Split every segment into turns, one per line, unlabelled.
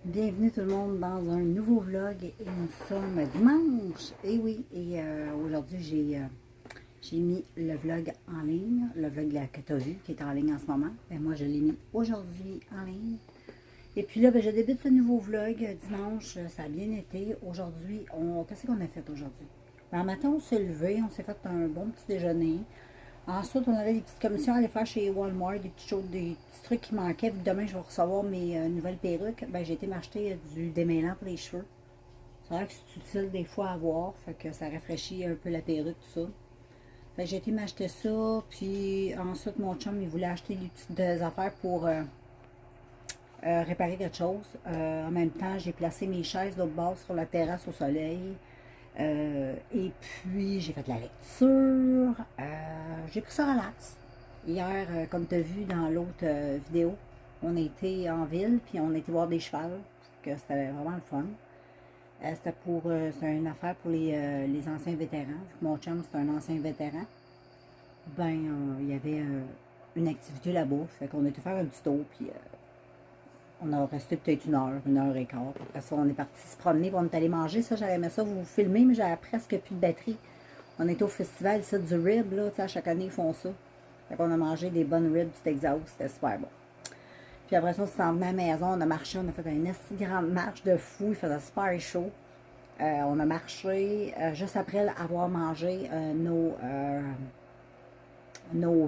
Bienvenue tout le monde dans un nouveau vlog et nous sommes dimanche. Et oui, aujourd'hui j'ai mis le vlog en ligne, le vlog que tu as vu qui est en ligne en ce moment. Ben, moi je l'ai mis aujourd'hui en ligne. Et puis là, je débute ce nouveau vlog dimanche, ça a bien été. Aujourd'hui, qu'est-ce qu'on a fait aujourd'hui? Ben, matin, on s'est levé, on s'est fait un bon petit déjeuner. Ensuite, on avait des petites commissions à aller faire chez Walmart, des petites choses, des petits trucs qui manquaient. Vu que demain, je vais recevoir mes nouvelles perruques. Ben, j'ai été m'acheter du démêlant pour les cheveux. C'est vrai que c'est utile des fois à avoir, fait que ça rafraîchit un peu la perruque, tout ça. Fait que j'ai été m'acheter ça, puis ensuite, mon chum, il voulait acheter des petites affaires pour réparer quelque chose. En même temps, j'ai placé mes chaises d'autre bord sur la terrasse au soleil. Et puis, j'ai fait de la lecture. J'ai pris ça relax. Hier, comme tu as vu dans l'autre vidéo, on a été en ville, puis on a été voir des chevals. Que c'était vraiment le fun. C'était une affaire pour les anciens vétérans. Mon chum, c'est un ancien vétéran. Ben, il y avait une activité là-bas. Fait qu'on a été faire un petit tour, puis on a resté peut-être une heure et quart. Après ça, on est parti se promener, puis on est allé manger. Ça, j'aurais aimé ça vous filmer, mais j'avais presque plus de batterie. On était au festival, ça, du rib, là. À chaque année, ils font ça. Fait qu'on a mangé des bonnes ribs du Texas. C'était super bon. Puis après ça, on s'est emmené à la maison. On a marché. On a fait une assez grande marche de fou. Il faisait super chaud. On a marché juste après avoir mangé nos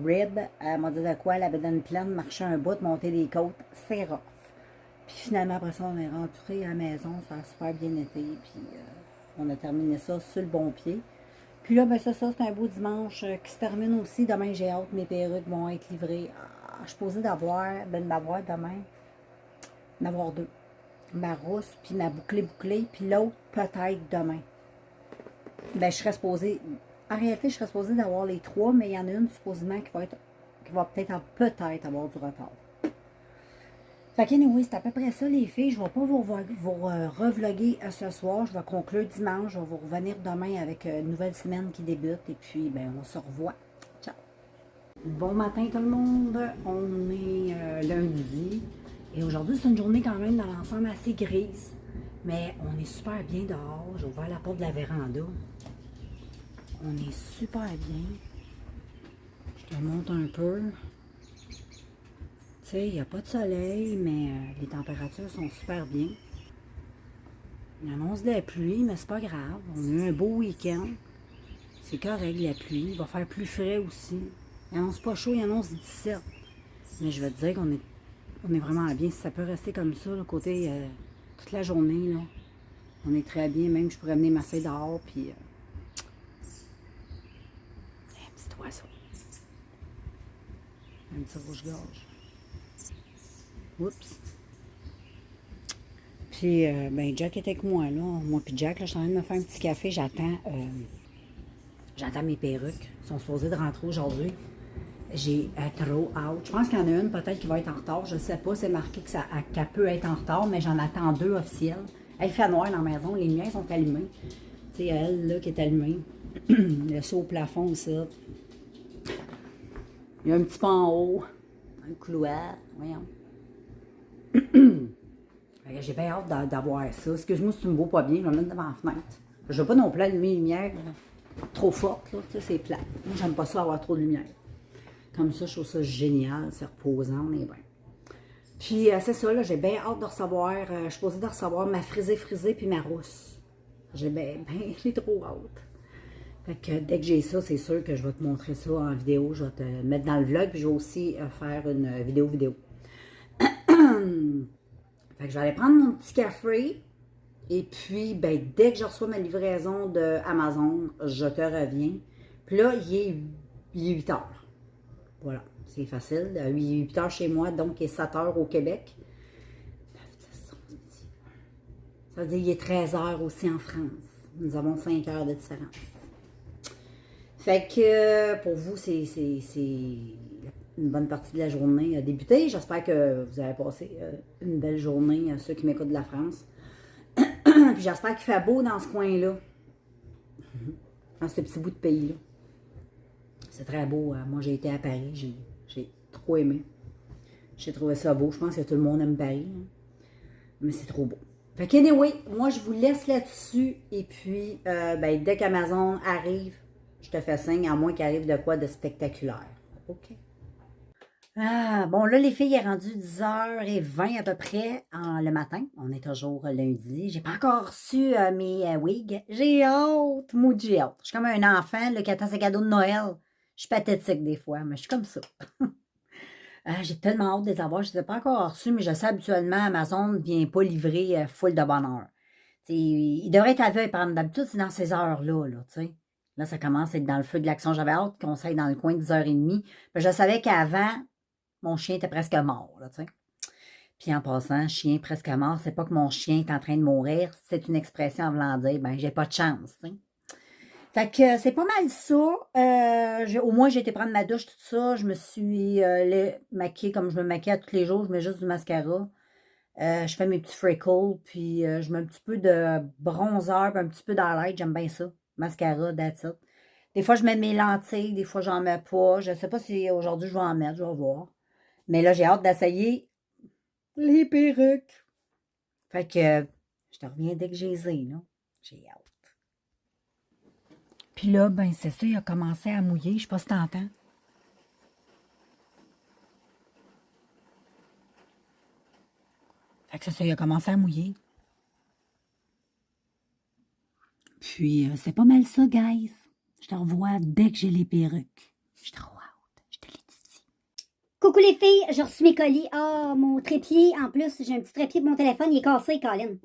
ribs. Elle m'a dit de quoi? Elle avait donné une pleine, marcher un bout, monter des côtes. C'est rough. Puis finalement, après ça, on est rentré à la maison, ça a super bien été, puis on a terminé ça sur le bon pied. Puis là, ben c'est ça, c'est un beau dimanche qui se termine aussi. Demain, j'ai hâte, mes perruques vont être livrées. Je suis posée d'avoir demain, d'en avoir deux. Ma rousse, puis ma bouclée, puis l'autre, peut-être demain. Ben, je serais supposée, en réalité, je serais supposée d'avoir les trois, mais il y en a une, supposément, qui va peut-être avoir du retard. Fait que, anyway, c'est à peu près ça, les filles. Je ne vais pas vous revloguer ce soir. Je vais conclure dimanche. Je vais vous revenir demain avec une nouvelle semaine qui débute. Et puis, ben, on se revoit. Ciao! Bon matin, tout le monde. On est lundi. Et aujourd'hui, c'est une journée quand même dans l'ensemble assez grise. Mais on est super bien dehors. J'ai ouvert la porte de la véranda. On est super bien. Je te montre un peu. Tu sais, il n'y a pas de soleil, mais les températures sont super bien. Il annonce de la pluie, mais c'est pas grave. On a eu un beau week-end. C'est correct, la pluie. Il va faire plus frais aussi. Il annonce pas chaud, il annonce 17. Mais je vais te dire on est vraiment bien. Si ça peut rester comme ça, le côté toute la journée, là, on est très bien. Même, je pourrais venir masser dehors, puis un petit oiseau. Un petit rouge-gorge. Oups. Puis, ben, Jack était avec moi, là. Moi puis Jack, là, je suis en train de me faire un petit café. J'attends mes perruques. Ils sont supposés de rentrer aujourd'hui. J'ai trop out. Je pense qu'il y en a une peut-être qui va être en retard. Je ne sais pas. C'est marqué qu'elle peut être en retard, mais j'en attends deux officielles. Elle fait noir dans la maison. Les miens sont allumés. Tu sais, elle, là, qui est allumée. Le saut au plafond, ça. Il y a un petit peu en haut. Un couloir. Voyons. J'ai bien hâte d'avoir ça. Excuse-moi si tu me vois pas bien, je vais me mettre devant la fenêtre. Je veux pas non plus allumer les lumières trop fortes, là. Tu sais, c'est plate. Moi, j'aime pas ça avoir trop de lumière. Comme ça, je trouve ça génial, c'est reposant, on est bien. Puis, c'est ça, là, j'ai bien hâte de recevoir, je suis posée de recevoir ma frisée puis ma rousse. J'ai trop hâte. Fait que dès que j'ai ça, c'est sûr que je vais te montrer ça en vidéo. Je vais te mettre dans le vlog, puis je vais aussi faire une vidéo. Fait que je vais aller prendre mon petit café. Et puis, ben, dès que je reçois ma livraison de Amazon, je te reviens. Puis là, il est 8 heures. Voilà, c'est facile. Il est 8 heures chez moi, donc il est 7 heures au Québec. Ça veut dire qu'il est 13 heures aussi en France. Nous avons 5 heures de différence. Fait que pour vous, c'est une bonne partie de la journée a débuté. J'espère que vous avez passé une belle journée, ceux qui m'écoutent de la France. Puis j'espère qu'il fait beau dans ce coin-là. Dans ce petit bout de pays-là. C'est très beau. Moi, j'ai été à Paris. J'ai trop aimé. J'ai trouvé ça beau. Je pense que tout le monde aime Paris. Mais c'est trop beau. Fait que anyway, moi je vous laisse là-dessus. Et puis, ben, dès qu'Amazon arrive, je te fais signe, à moins qu'il arrive de quoi de spectaculaire. OK? Ah, bon, là, les filles, il est rendu 10h20 à peu près le matin. On est toujours lundi. J'ai pas encore reçu mes wigs. J'ai hâte. Maudit, j'ai hâte. Je suis comme un enfant là, qui attend ses cadeaux de Noël. Je suis pathétique des fois, mais je suis comme ça. J'ai tellement hâte de les avoir. Je ne les ai pas encore reçus, mais je sais habituellement, Amazon ne vient pas livrer full de bonne heure. Il devrait être à veille, par exemple. D'habitude, c'est dans ces heures-là. Là, ça commence à être dans le feu de l'action. J'avais hâte qu'on s'aille dans le coin de 10h30. Je savais qu'avant, mon chien était presque mort. Là, puis en passant, chien presque mort, c'est pas que mon chien est en train de mourir. C'est une expression en voulant dire, ben, j'ai pas de chance. T'sais. Fait que c'est pas mal ça. Au moins, j'ai été prendre ma douche, tout ça. Je me suis maquillée comme je me maquille tous les jours. Je mets juste du mascara. Je fais mes petits freckles, puis je mets un petit peu de bronzer, puis un petit peu d'highlight. J'aime bien ça. Mascara, that's it. Des fois, je mets mes lentilles, des fois, j'en mets pas. Je sais pas si aujourd'hui, je vais en mettre, je vais voir. Mais là, j'ai hâte d'essayer les perruques. Fait que je te reviens dès que j'ai les ai, là. J'ai hâte. Puis là, ben c'est ça, il a commencé à mouiller. Je sais pas si t'entends. Fait que c'est ça, il a commencé à mouiller. Puis, c'est pas mal ça, guys. Je te revois dès que j'ai les perruques. Je suis trop out. Je te l'ai dit.
Coucou les filles, j'ai reçu mes colis. Ah, mon trépied, en plus, j'ai un petit trépied de mon téléphone, il est cassé, Colin.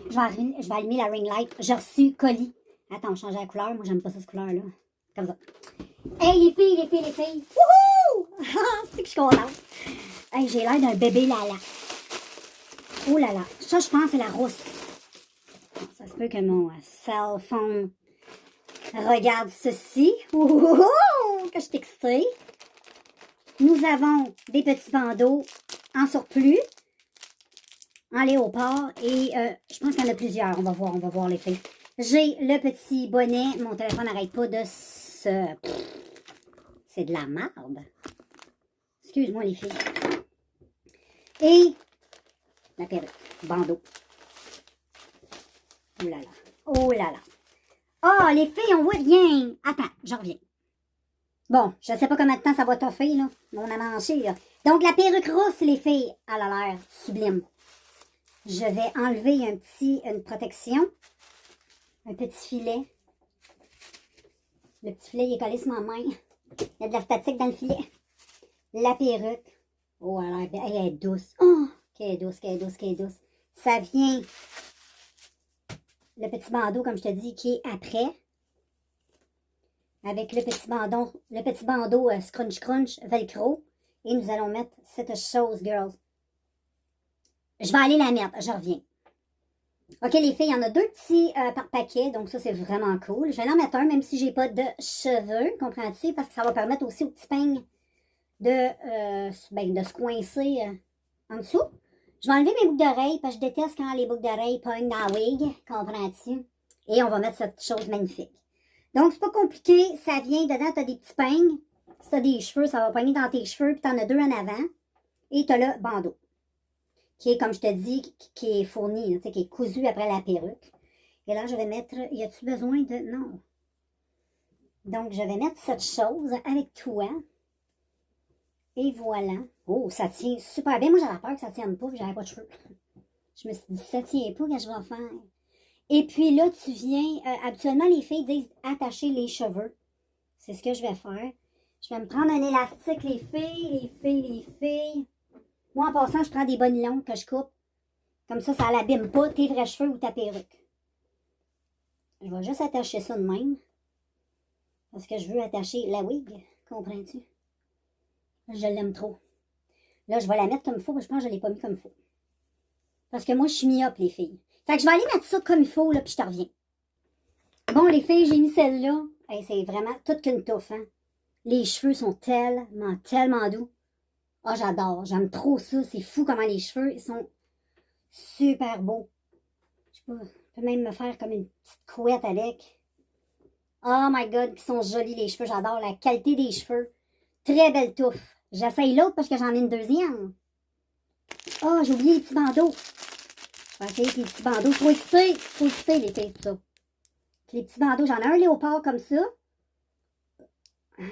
Je vais allumer la ring light. J'ai reçu colis. Attends, changer la couleur. Moi, j'aime pas ça, cette couleur-là. Comme ça. Hey, les filles, les filles, les filles. Wouhou! Ah, c'est que je suis contente. Hey, j'ai l'air d'un bébé Lala. Oh là là. Ça, je pense, c'est la rousse. Ça se peut que mon cell phone regarde ceci. Ouh, que je suis excitée. Nous avons des petits bandeaux en surplus, en léopard, et je pense qu'il y en a plusieurs. On va voir les filles. J'ai le petit bonnet. Mon téléphone n'arrête pas de se... C'est de la merde. Excuse-moi les filles. Et la perruque. Bandeau. Oh là là. Oh là là. Oh, les filles, on voit rien. Attends, je reviens. Bon, je ne sais pas combien de temps ça va toffer, là. On a mangé, là. Donc, la perruque rousse, les filles, elle a l'air sublime. Je vais enlever une protection. Un petit filet. Le petit filet, il est collé sur ma main. Il y a de la statique dans le filet. La perruque. Oh, elle est douce. Oh, qu'elle est douce, qu'elle est douce, qu'elle est douce. Ça vient, le petit bandeau, comme je te dis, qui est après. Avec le petit bandeau scrunch crunch velcro. Et nous allons mettre cette chose, girls. Je vais aller la mettre, je reviens. OK, les filles, il y en a 2 petits par paquet, donc ça, c'est vraiment cool. Je vais en mettre un, même si j'ai pas de cheveux, comprends-tu? Parce que ça va permettre aussi aux petits peignes de se coincer en dessous. Je vais enlever mes boucles d'oreilles, parce que je déteste quand les boucles d'oreilles pognent dans la wig, comprends-tu? Et on va mettre cette chose magnifique. Donc, c'est pas compliqué. Ça vient dedans, tu as des petits peignes. Si tu as des cheveux, ça va pogner dans tes cheveux. Puis tu en as 2 en avant. Et tu as le bandeau. Qui est, comme je te dis, qui est fourni, là, qui est cousu après la perruque. Et là, je vais mettre... Y a-tu besoin de... Non. Donc, je vais mettre cette chose avec toi. Et voilà. Oh, ça tient super bien. Moi, j'avais peur que ça tienne pas, puis j'avais pas de cheveux. Je me suis dit, ça tient pas, qu'est-ce que je vais faire? Et puis là, tu viens... habituellement, les filles disent attacher les cheveux. C'est ce que je vais faire. Je vais me prendre un élastique, les filles. Moi, en passant, je prends des bas nylons que je coupe. Comme ça l'abîme pas tes vrais cheveux ou ta perruque. Je vais juste attacher ça de même. Parce que je veux attacher la wig. Comprends-tu? Je l'aime trop. Là, je vais la mettre comme il faut, mais je pense que je ne l'ai pas mis comme il faut. Parce que moi, je suis myope, les filles. Fait que je vais aller mettre ça comme il faut, là, puis je te reviens. Bon, les filles, j'ai mis celle-là. Hey, c'est vraiment toute qu'une touffe, hein? Les cheveux sont tellement doux. Ah, j'adore. J'aime trop ça. C'est fou comment les cheveux, ils sont super beaux. Je peux même me faire comme une petite couette avec. Oh my God, ils sont jolis, les cheveux. J'adore la qualité des cheveux. Très belle touffe. J'essaye l'autre parce que j'en ai une deuxième. Oh, j'ai oublié les petits bandeaux. Je vais essayer avec les petits bandeaux. Trop excitée, les filles, tout ça. Puis les petits bandeaux, j'en ai un léopard comme ça. Je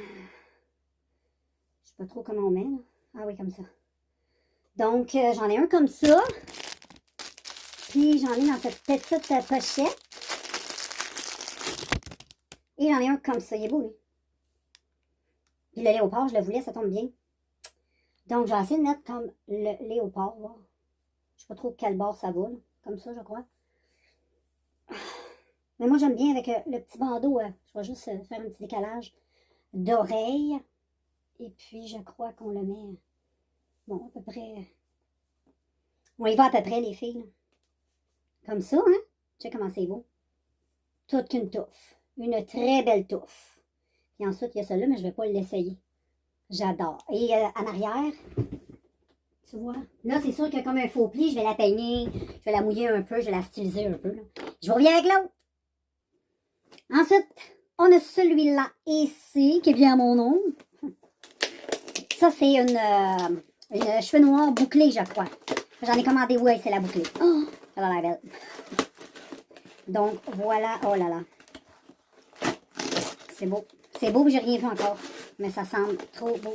sais pas trop comment on met, là. Ah oui, comme ça. Donc, j'en ai un comme ça. Puis, j'en ai dans cette petite pochette. Et j'en ai un comme ça. Il est beau, lui. Puis le léopard, je le voulais, ça tombe bien. Donc, je vais essayer de mettre comme le léopard. Là. Je sais pas trop quel bord ça va, là. Comme ça, je crois. Mais moi, j'aime bien avec le petit bandeau. Je vais juste faire un petit décalage d'oreille. Et puis, je crois qu'on le met... Bon, à peu près... On y va à peu près, les filles. Là. Comme ça, hein? Tu sais comment c'est beau. Toute qu'une touffe. Une très belle touffe. Puis ensuite, il y a celui-là, mais je ne vais pas l'essayer. J'adore. Et en arrière, tu vois, là, c'est sûr que comme un faux pli, je vais la peigner, je vais la mouiller un peu, je vais la styliser un peu. Là. Je vous reviens avec l'autre. Ensuite, on a celui-là ici, qui est bien à mon nom. Ça, c'est une cheveux noirs bouclée, je crois. J'en ai commandé, oui, c'est la bouclée. Oh, ça a l'air belle. Donc, voilà. Oh là là. C'est beau. C'est beau, j'ai rien vu encore. Mais ça semble trop beau.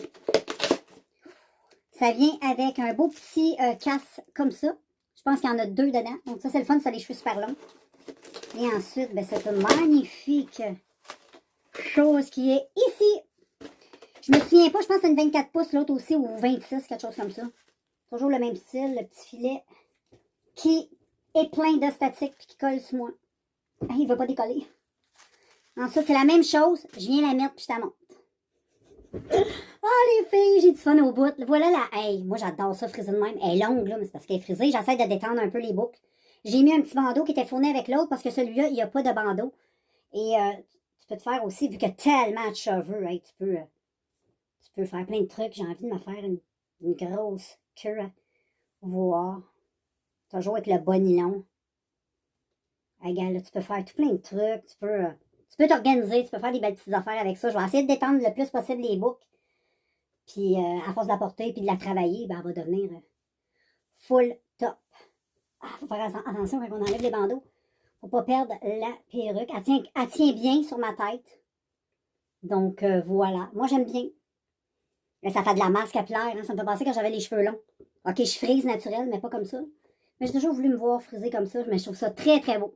Ça vient avec un beau petit casse comme ça. Je pense qu'il y en a 2 dedans. Donc ça, c'est le fun, ça a les cheveux super longs. Et ensuite, ben, cette magnifique chose qui est ici. Je me souviens pas, je pense que c'est une 24 pouces, l'autre aussi, ou 26, quelque chose comme ça. Toujours le même style, le petit filet qui est plein de statique et qui colle sur moi. Il ne va pas décoller. Ensuite, c'est la même chose. Je viens la mettre puis je la monte. Oh les filles, j'ai du fun au bout. Voilà la... Hey, moi j'adore ça friser de même. Elle est longue là, mais c'est parce qu'elle est frisée. J'essaie de détendre un peu les boucles. J'ai mis un petit bandeau qui était fourni avec l'autre parce que celui-là, il n'y a pas de bandeau. Et tu peux te faire aussi, vu qu'il y a tellement de cheveux, hey, tu peux faire plein de trucs. J'ai envie de me faire une grosse queue. Voir. Toujours avec le bon nylon. Regarde, là, tu peux faire tout plein de trucs. Tu peux t'organiser, tu peux faire des belles petites affaires avec ça. Je vais essayer de détendre le plus possible les boucles. Puis, à force de la porter et de la travailler, ben, elle va devenir full top. Faut faire attention quand on enlève les bandeaux. Faut pas perdre la perruque. Elle tient bien sur ma tête. Donc, voilà. Moi, j'aime bien. Là, ça fait de la masse capillaire. Hein? Ça me fait penser quand j'avais les cheveux longs. OK, je frise naturel, mais pas comme ça. Mais j'ai toujours voulu me voir friser comme ça. Mais je trouve ça très, très beau.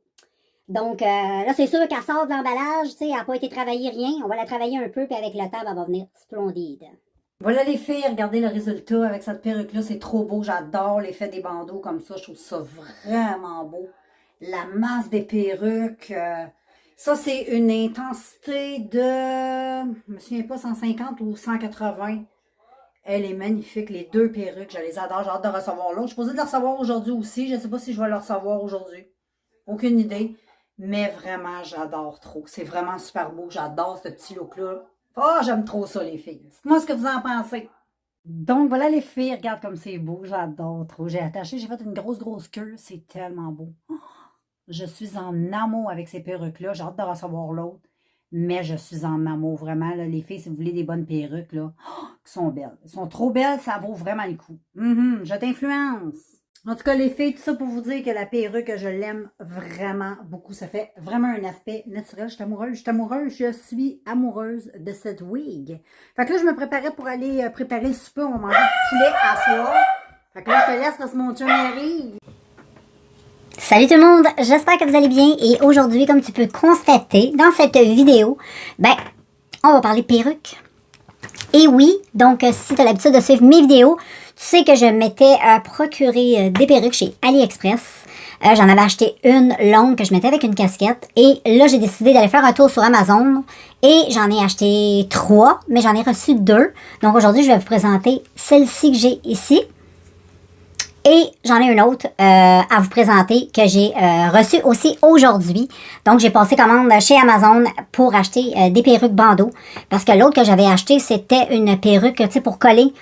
Donc, là, c'est sûr qu'elle sort de l'emballage, tu sais, elle n'a pas été travaillée, rien. On va la travailler un peu, puis avec le temps, elle va venir splendide.
Voilà les filles, regardez le résultat avec cette perruque-là, c'est trop beau. J'adore l'effet des bandeaux comme ça, je trouve ça vraiment beau. La masse des perruques, ça c'est une intensité de, je me souviens pas, 150 ou 180. Elle est magnifique, les 2 perruques, je les adore, j'ai hâte de recevoir l'autre. Je suis posée de la recevoir aujourd'hui aussi, je ne sais pas si je vais le recevoir aujourd'hui. Aucune idée. Mais vraiment, j'adore trop. C'est vraiment super beau. J'adore ce petit look-là. Oh, j'aime trop ça, les filles. Dites-moi ce que vous en pensez. Donc, voilà les filles. Regarde comme c'est beau. J'adore trop. J'ai attaché, j'ai fait une grosse queue. C'est tellement beau. Oh, je suis en amour avec ces perruques-là. J'ai hâte de recevoir l'autre. Mais je suis en amour, vraiment. Là, les filles, si vous voulez des bonnes perruques, là, oh, qui sont belles. Elles sont trop belles, ça vaut vraiment le coup. Je t'influence. En tout cas, les filles, tout ça pour vous dire que la perruque, je l'aime vraiment beaucoup. Ça fait vraiment un aspect naturel. Je suis amoureuse de cette wig. Fait que là, je me préparais pour aller préparer le souper. On va manger du poulet à soir. Fait que là, je te laisse parce que mon chum arrive.
Salut tout le monde, j'espère que vous allez bien. Et aujourd'hui, comme tu peux constater dans cette vidéo, ben, on va parler perruque. Et oui, donc si tu as l'habitude de suivre mes vidéos, tu sais que je m'étais procuré des perruques chez AliExpress. J'en avais acheté une longue que je mettais avec une casquette. Et là, j'ai décidé d'aller faire un tour sur Amazon. Et j'en ai acheté 3, mais j'en ai reçu 2. Donc aujourd'hui, je vais vous présenter celle-ci que j'ai ici. Et j'en ai une autre à vous présenter que j'ai reçue aussi aujourd'hui. Donc, j'ai passé commande chez Amazon pour acheter des perruques bandeaux. Parce que l'autre que j'avais acheté, c'était une perruque, tu sais, pour coller.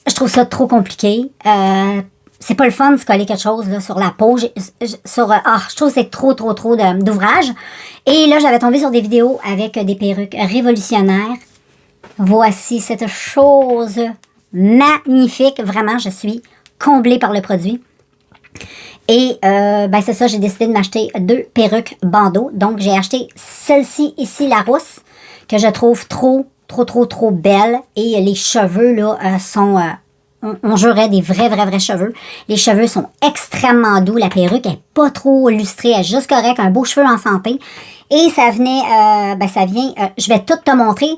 Je trouve ça trop compliqué. C'est pas le fun de se coller quelque chose là, sur la peau. Je trouve que c'est trop d'ouvrage. Et là, j'avais tombé sur des vidéos avec des perruques révolutionnaires. Voici cette chose magnifique. Vraiment, je suis comblée par le produit. Et ben c'est ça, j'ai décidé de m'acheter 2 perruques bandeaux. Donc j'ai acheté celle-ci ici, la rousse, que je trouve trop belle. Et les cheveux là sont, on jurait des vrais cheveux. Les cheveux sont extrêmement doux. La perruque est pas trop lustrée, elle est juste correcte, un beau cheveu en santé. Et ça venait, ça vient, je vais tout te montrer.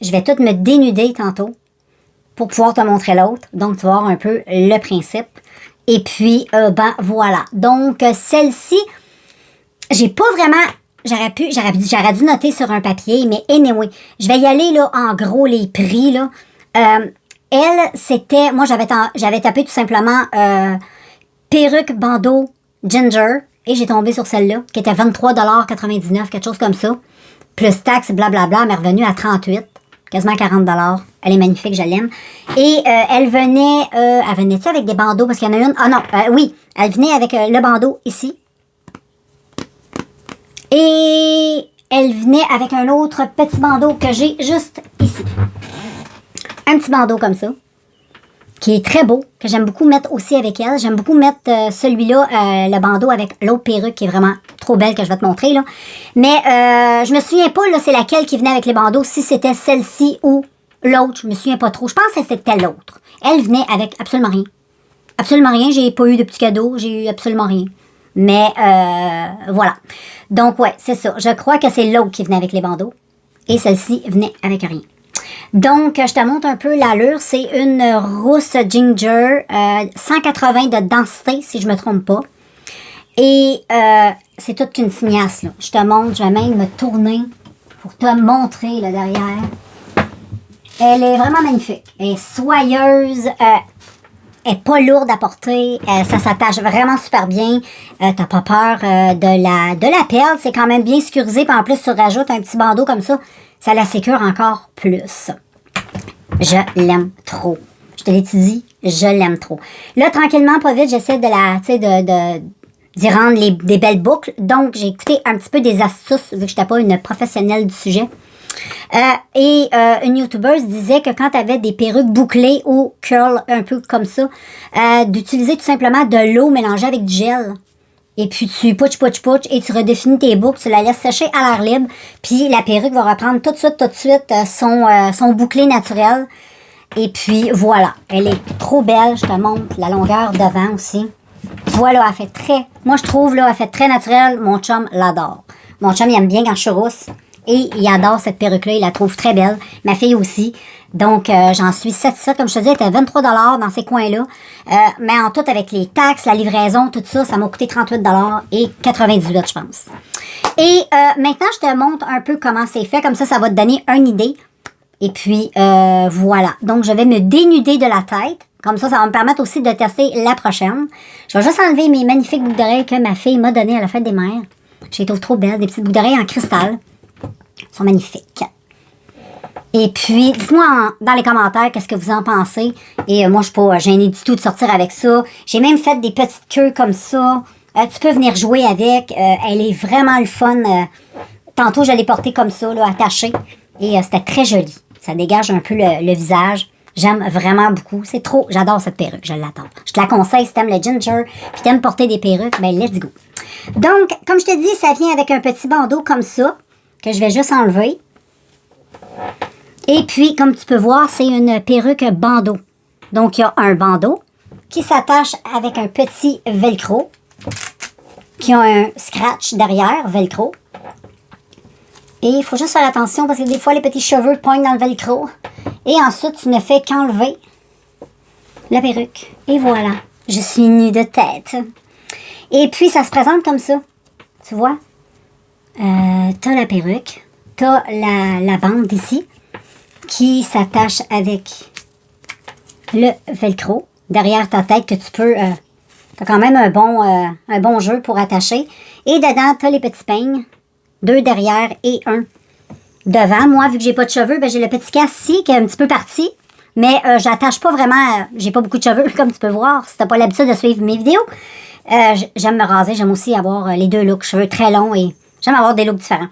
Je vais tout me dénuder tantôt pour pouvoir te montrer l'autre. Donc tu vas voir un peu le principe. Et puis, ben voilà. Donc, celle-ci, j'ai pas vraiment... J'aurais dû noter sur un papier, mais anyway, je vais y aller, là, en gros, les prix, là. Elle, c'était... Moi, j'avais tapé tout simplement perruque bandeau ginger, et j'ai tombé sur celle-là, qui était 23,99 $, quelque chose comme ça. Plus taxes, blablabla, elle m'est revenue à 38 $. Quasiment 40 $. Elle est magnifique, je l'aime. Et elle venait-tu avec des bandeaux? Parce qu'il y en a une. Ah non, oui. Elle venait avec le bandeau ici. Et elle venait avec un autre petit bandeau que j'ai juste ici. Un petit bandeau comme ça. Qui est très beau, que j'aime beaucoup mettre aussi avec elle. J'aime beaucoup mettre celui-là, le bandeau avec l'autre perruque qui est vraiment trop belle que je vais te montrer, là. Mais je me souviens pas, là, c'est laquelle qui venait avec les bandeaux, si c'était celle-ci ou l'autre. Je me souviens pas trop. Je pense que c'était l'autre. Elle venait avec absolument rien. Absolument rien. J'ai pas eu de petits cadeaux. J'ai eu absolument rien. Mais voilà. Donc, ouais, c'est ça. Je crois que c'est l'autre qui venait avec les bandeaux. Et celle-ci venait avec rien. Donc, je te montre un peu l'allure. C'est une rousse ginger, 180 de densité, si je me trompe pas. Et c'est toute qu'une signasse, là. Je te montre, je vais même me tourner pour te montrer, là, derrière. Elle est vraiment magnifique. Elle est soyeuse, elle est pas lourde à porter, ça s'attache vraiment super bien. T'as pas peur de la perle, c'est quand même bien sécurisé. Puis en plus, tu rajoutes un petit bandeau comme ça, ça la sécure encore plus. Je l'aime trop. Je te l'ai dit, je l'aime trop. Là, tranquillement, pas vite, j'essaie d'y rendre des belles boucles. Donc, j'ai écouté un petit peu des astuces, vu que je n'étais pas une professionnelle du sujet. Une youtubeuse disait que quand tu avais des perruques bouclées ou curl un peu comme ça, d'utiliser tout simplement de l'eau mélangée avec du gel. Et puis tu pouch et tu redéfinis tes boucles, tu la laisses sécher à l'air libre, puis la perruque va reprendre tout de suite son bouclé naturel. Et puis voilà, elle est trop belle, je te montre la longueur devant aussi. Tu vois là, elle fait très, moi je trouve là, elle fait très naturelle, mon chum l'adore. Mon chum il aime bien quand je suis rousse. Et il adore cette perruque-là, il la trouve très belle. Ma fille aussi. Donc, j'en suis satisfaite. Comme je te dis, elle était 23 $ dans ces coins-là. Mais en tout, avec les taxes, la livraison, tout ça, ça m'a coûté 38 $ et 98, je pense. Et maintenant, je te montre un peu comment c'est fait. Comme ça va te donner une idée. Et puis, voilà. Donc, je vais me dénuder de la tête. Comme ça va me permettre aussi de tester la prochaine. Je vais juste enlever mes magnifiques boucles d'oreilles que ma fille m'a données à la fête des mères. Je les trouve trop belles. Des petites boucles d'oreilles en cristal. Ils sont magnifiques. Et puis, dites-moi dans les commentaires qu'est-ce que vous en pensez. Et moi, je suis pas gênée du tout de sortir avec ça. J'ai même fait des petites queues comme ça. Tu peux venir jouer avec. Elle est vraiment le fun. Tantôt, je l'ai portée comme ça, là, attachée. Et c'était très joli. Ça dégage un peu le visage. J'aime vraiment beaucoup. C'est trop. J'adore cette perruque. Je l'attends. Je te la conseille si t'aimes le ginger. Puis t'aimes porter des perruques. Ben, let's go. Donc, comme je te dis, ça vient avec un petit bandeau comme ça. Que je vais juste enlever. Et puis, comme tu peux voir, c'est une perruque bandeau. Donc, il y a un bandeau qui s'attache avec un petit velcro. Qui a un scratch derrière, velcro. Et il faut juste faire attention parce que des fois, les petits cheveux poignent dans le velcro. Et ensuite, tu ne fais qu'enlever la perruque. Et voilà, je suis nue de tête. Et puis, ça se présente comme ça. Tu vois? T'as la perruque, t'as la bande ici qui s'attache avec le velcro derrière ta tête que tu peux, t'as quand même un bon jeu pour attacher. Et dedans, t'as les petits peignes, 2 derrière et 1 devant. Moi, vu que j'ai pas de cheveux, ben j'ai le petit casse ici qui est un petit peu parti, mais j'attache pas vraiment, j'ai pas beaucoup de cheveux comme tu peux voir si t'as pas l'habitude de suivre mes vidéos. J'aime me raser, j'aime aussi avoir les 2 looks, cheveux très longs et j'aime avoir des looks différents.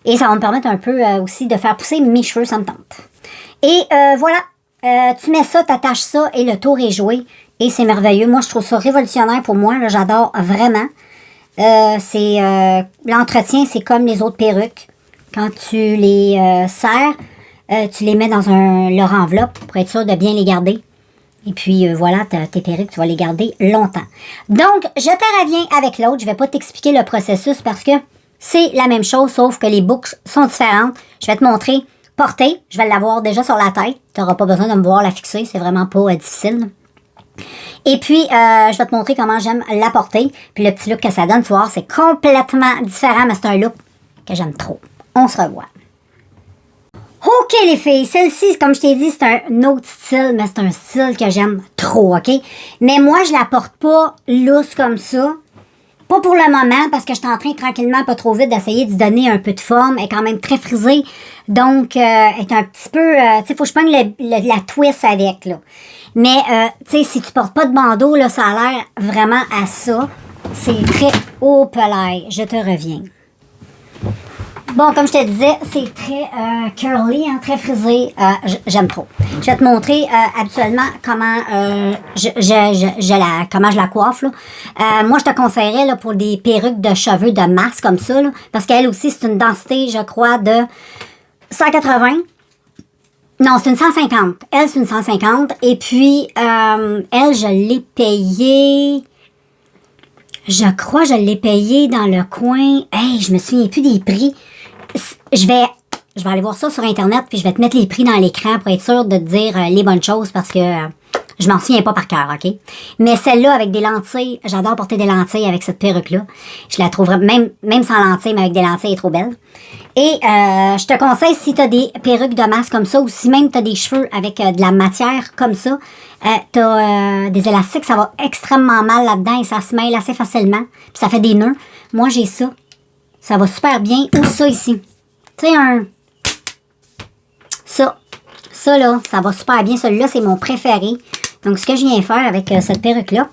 Et ça va me permettre un peu aussi de faire pousser mes cheveux, ça me tente. Et voilà, tu mets ça, t'attaches ça et le tour est joué. Et c'est merveilleux. Moi, je trouve ça révolutionnaire pour moi. J'adore vraiment. L'entretien, c'est comme les autres perruques. Quand tu les serres, tu les mets dans leur enveloppe pour être sûr de bien les garder. Et puis, voilà, tes perruques, tu vas les garder longtemps. Donc, je te reviens avec l'autre. Je vais pas t'expliquer le processus parce que c'est la même chose, sauf que les boucles sont différentes. Je vais te montrer porter. Je vais l'avoir déjà sur la tête. Tu n'auras pas besoin de me voir la fixer. C'est vraiment pas difficile. Et puis, je vais te montrer comment j'aime la porter. Puis le petit look que ça donne, tu vois, c'est complètement différent, mais c'est un look que j'aime trop. On se revoit. OK, les filles, celle-ci, comme je t'ai dit, c'est un autre style, mais c'est un style que j'aime trop, OK? Mais moi, je la porte pas lousse comme ça. Pas pour le moment, parce que je suis en train, tranquillement, pas trop vite, d'essayer d'y donner un peu de forme. Elle est quand même très frisée. Donc, elle est un petit peu... tu sais, faut que je prenne la twist avec, là. Mais, tu sais, si tu portes pas de bandeau, là, ça a l'air vraiment à ça. C'est très haut pelage. Je te reviens. Bon, comme je te disais, c'est très curly, hein, très frisé. J'aime trop. Je vais te montrer habituellement comment comment je la coiffe. Là. Moi, je te conseillerais là, pour des perruques de cheveux de masse comme ça, là, parce qu'elle aussi, c'est une densité, je crois, de 180. Non, c'est une 150. Elle, c'est une 150. Et puis, elle, je l'ai payée... Je crois que je l'ai payée dans le coin... Hey, je me souviens plus des prix. Je vais aller voir ça sur Internet, puis je vais te mettre les prix dans l'écran pour être sûre de te dire les bonnes choses, parce que je m'en souviens pas par cœur, OK? Mais celle-là, avec des lentilles, j'adore porter des lentilles avec cette perruque-là. Je la trouve même sans lentilles, mais avec des lentilles, elle est trop belle. Et je te conseille, si tu as des perruques de masse comme ça, ou si même tu as des cheveux avec de la matière comme ça, tu as des élastiques, ça va extrêmement mal là-dedans et ça se mêle assez facilement. Puis ça fait des nœuds. Moi, j'ai ça. Ça va super bien. Ou ça ici. Tu sais, Ça, là, ça va super bien. Celui-là, c'est mon préféré. Donc, ce que je viens faire avec cette perruque-là,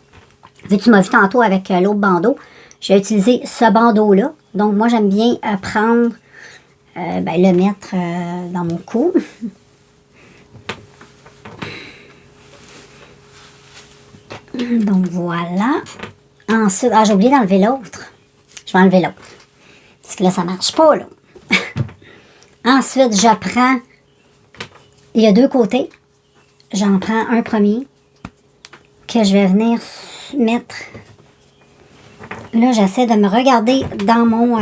vu que tu m'as vu tantôt avec l'autre bandeau, j'ai utilisé ce bandeau-là. Donc, moi, j'aime bien prendre, le mettre dans mon cou. Donc, voilà. Ensuite, j'ai oublié d'enlever l'autre. Je vais enlever l'autre. Parce que là, ça marche pas, là. Ensuite, je prends... Il y a deux côtés. J'en prends un premier que je vais venir mettre... Là, j'essaie de me regarder dans mon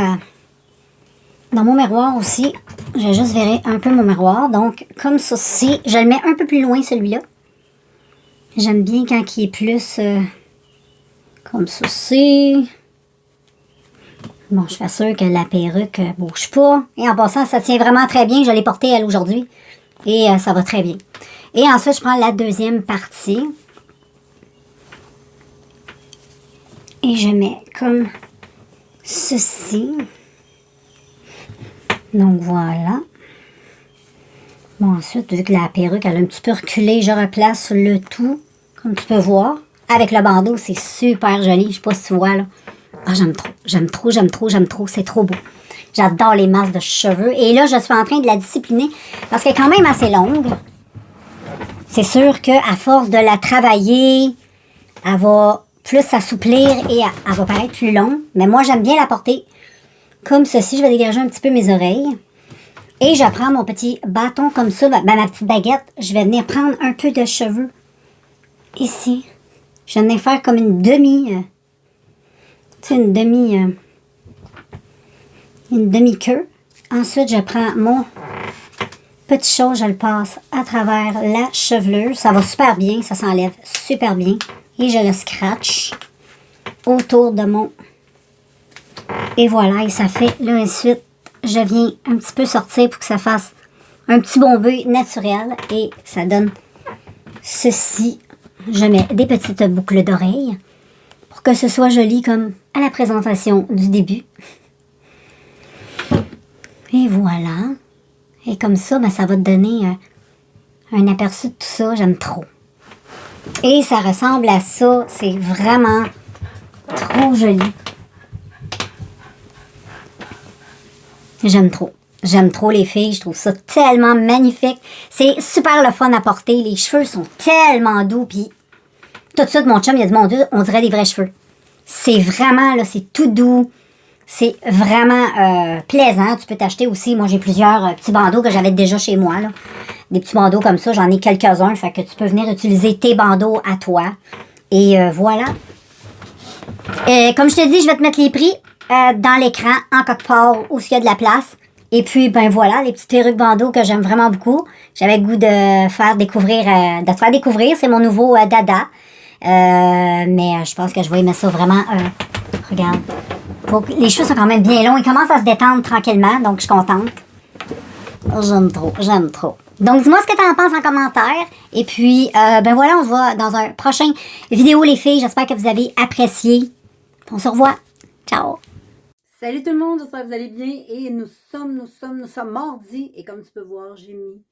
miroir aussi. Je vais juste virer un peu mon miroir. Donc, comme ceci. Je le mets un peu plus loin, celui-là. J'aime bien quand il est plus... comme ceci. Bon, je suis sûre que la perruque ne bouge pas. Et en passant, ça tient vraiment très bien. Je l'ai portée, elle, aujourd'hui. Et ça va très bien. Et ensuite, je prends la deuxième partie. Et je mets comme ceci. Donc, voilà. Bon, ensuite, vu que la perruque, elle a un petit peu reculé, je replace le tout, comme tu peux voir. Avec le bandeau, c'est super joli. Je sais pas si tu vois, là. Ah, j'aime trop, j'aime trop, j'aime trop, j'aime trop. C'est trop beau. J'adore les masses de cheveux. Et là, je suis en train de la discipliner parce qu'elle est quand même assez longue. C'est sûr qu'à force de la travailler, elle va plus s'assouplir et elle va paraître plus longue. Mais moi, j'aime bien la porter comme ceci. Je vais dégager un petit peu mes oreilles. Et je prends mon petit bâton comme ça, ma petite baguette. Je vais venir prendre un peu de cheveux ici. Je vais venir faire comme une demi... une demi-queue. Ensuite, je prends mon petit chose, je le passe à travers la chevelure. Ça va super bien, ça s'enlève super bien. Et je le scratch autour de mon... Et voilà, et ça fait, là, ensuite, je viens un petit peu sortir pour que ça fasse un petit bombé naturel. Et ça donne ceci. Je mets des petites boucles d'oreilles pour que ce soit joli comme à la présentation du début. Et voilà. Et comme ça, ça va te donner un aperçu de tout ça. J'aime trop. Et ça ressemble à ça. C'est vraiment trop joli. J'aime trop. J'aime trop les filles. Je trouve ça tellement magnifique. C'est super le fun à porter. Les cheveux sont tellement doux. Puis Tout de suite, mon chum, il a dit, mon Dieu, on dirait des vrais cheveux. C'est vraiment, là, c'est tout doux. C'est vraiment plaisant. Tu peux t'acheter aussi, moi j'ai plusieurs petits bandeaux que j'avais déjà chez moi. Là. Des petits bandeaux comme ça, j'en ai quelques-uns. Fait que tu peux venir utiliser tes bandeaux à toi. Et voilà. Comme je te dis, je vais te mettre les prix dans l'écran, en quelque part, où il y a de la place. Et puis, ben voilà, les petites perruques bandeaux que j'aime vraiment beaucoup. J'avais le goût de faire découvrir, de te faire découvrir. C'est mon nouveau dada. Mais je pense que je vais aimer ça vraiment. Regarde. Les cheveux sont quand même bien longs. Ils commencent à se détendre tranquillement, donc je suis contente. J'aime trop, j'aime trop. Donc, dis-moi ce que tu en penses en commentaire. Et puis, ben voilà, on se voit dans un prochain vidéo, les filles. J'espère que vous avez apprécié. On se revoit. Ciao!
Salut tout le monde, j'espère que vous allez bien. Et nous sommes mardi. Et comme tu peux voir, j'ai mis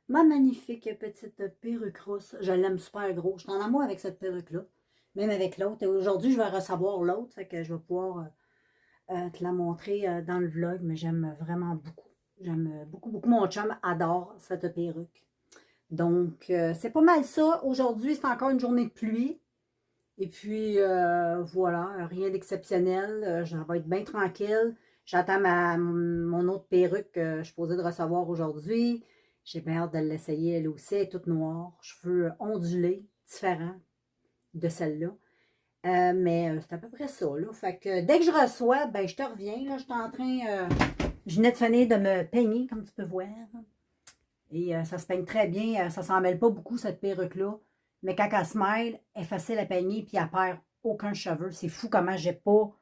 ma magnifique petite perruque rousse. Je l'aime super gros. Je suis en amour avec cette perruque-là. Même avec l'autre. Et aujourd'hui, je vais recevoir l'autre. Fait que je vais pouvoir te la montrer dans le vlog. Mais j'aime vraiment beaucoup. J'aime beaucoup, beaucoup. Mon chum adore cette perruque. Donc, c'est pas mal ça. Aujourd'hui, c'est encore une journée de pluie. Et puis, voilà, rien d'exceptionnel. Je vais être bien tranquille. J'attends mon autre perruque que je suis posée de recevoir aujourd'hui. J'ai bien hâte de l'essayer. Elle aussi, elle est toute noire. Cheveux ondulés, différents de celle-là. Mais c'est à peu près ça, là. Fait que dès que je reçois, ben je te reviens. Là, je suis en train, je venais de finir de me peigner, comme tu peux voir. Et ça se peigne très bien. Ça s'en mêle pas beaucoup, cette perruque-là. Mais quand elle se mêle, elle est facile à peigner puis elle perd aucun cheveu. C'est fou comment j'ai pas...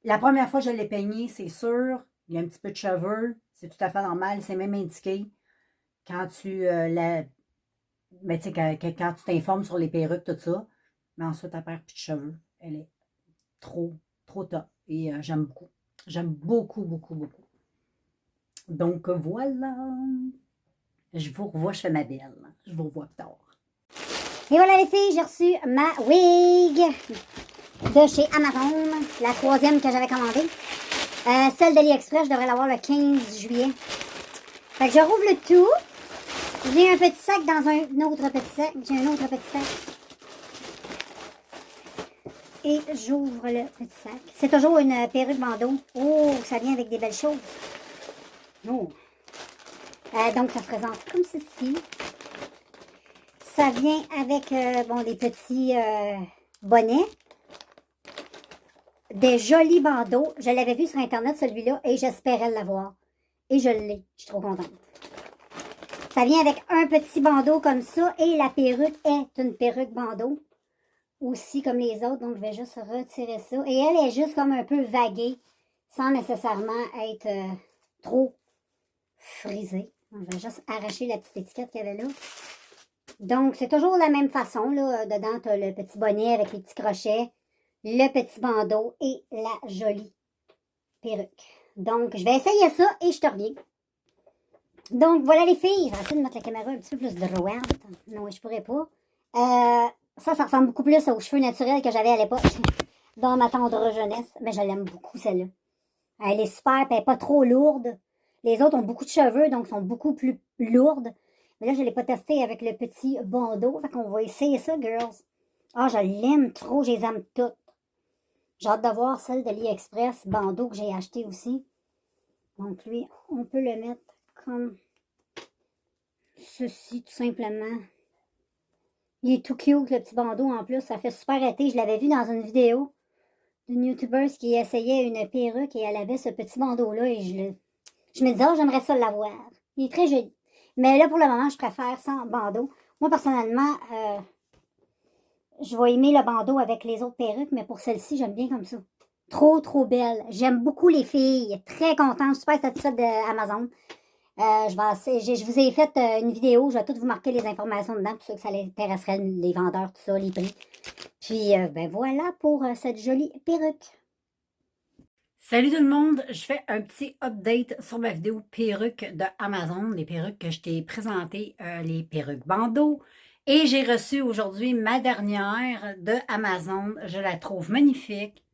La première fois que je l'ai peigné, c'est sûr, il y a un petit peu de cheveux. C'est tout à fait normal. C'est même indiqué quand tu ben, tu sais, quand tu t'informes sur les perruques, tout ça. Mais ensuite, elle perd plus de cheveux. Elle est trop, trop top. Et j'aime beaucoup. J'aime beaucoup, beaucoup, beaucoup. Donc voilà. Je vous revois, je fais ma belle. Je vous revois plus tard.
Et voilà les filles, j'ai reçu ma wig de chez Amazon. La troisième que j'avais commandée. Celle d'AliExpress, je devrais l'avoir le 15 juillet. Fait que je rouvre le tout. J'ai un petit sac dans un autre petit sac. J'ai un autre petit sac. Et j'ouvre le petit sac. C'est toujours une perruque bandeau. Oh, ça vient avec des belles choses. Oh. Donc, ça se présente comme ceci. Ça vient avec, bon, des petits bonnets. Des jolis bandeaux. Je l'avais vu sur Internet, celui-là, et j'espérais l'avoir. Et je l'ai. Je suis trop contente. Ça vient avec un petit bandeau comme ça, et la perruque est une perruque bandeau. Aussi comme les autres, donc je vais juste retirer ça. Et elle est juste comme un peu vaguée, sans nécessairement être trop frisée. Donc, je vais juste arracher la petite étiquette qu'il y avait là. Donc, c'est toujours la même façon, là. Dedans, tu as le petit bonnet avec les petits crochets, le petit bandeau et la jolie perruque. Donc, je vais essayer ça et je te reviens. Donc, voilà les filles. Je vais essayer de mettre la caméra un petit peu plus droite. Non, je pourrais pas. Ça ressemble beaucoup plus aux cheveux naturels que j'avais à l'époque dans ma tendre jeunesse. Mais je l'aime beaucoup, celle-là. Elle est super, elle n'est pas trop lourde. Les autres ont beaucoup de cheveux, donc sont beaucoup plus lourdes. Mais là, je ne l'ai pas testé avec le petit bandeau. Fait qu'on va essayer ça, girls. Ah, je l'aime trop, je les aime toutes. J'ai hâte de voir celle de AliExpress, bandeau que j'ai acheté aussi. Donc lui, on peut le mettre comme ceci, tout simplement. Il est tout cute, le petit bandeau en plus. Ça fait super été. Je l'avais vu dans une vidéo d'une youtubeuse qui essayait une perruque et elle avait ce petit bandeau-là. Et je me disais, oh, j'aimerais ça l'avoir. Il est très joli. Mais là, pour le moment, je préfère sans bandeau. Moi, personnellement, je vais aimer le bandeau avec les autres perruques, mais pour celle-ci, j'aime bien comme ça. Trop, trop belle. J'aime beaucoup les filles. Très contente. Super satisfaite d'Amazon. Je vous ai fait une vidéo. Je vais tout vous marquer les informations dedans, pour ceux que ça l'intéresserait, les vendeurs, tout ça, les prix. Puis, ben voilà pour cette jolie perruque.
Salut tout le monde, je fais un petit update sur ma vidéo perruques de Amazon, les perruques que je t'ai présentées, les perruques bandeau. Et j'ai reçu aujourd'hui ma dernière de Amazon. Je la trouve magnifique.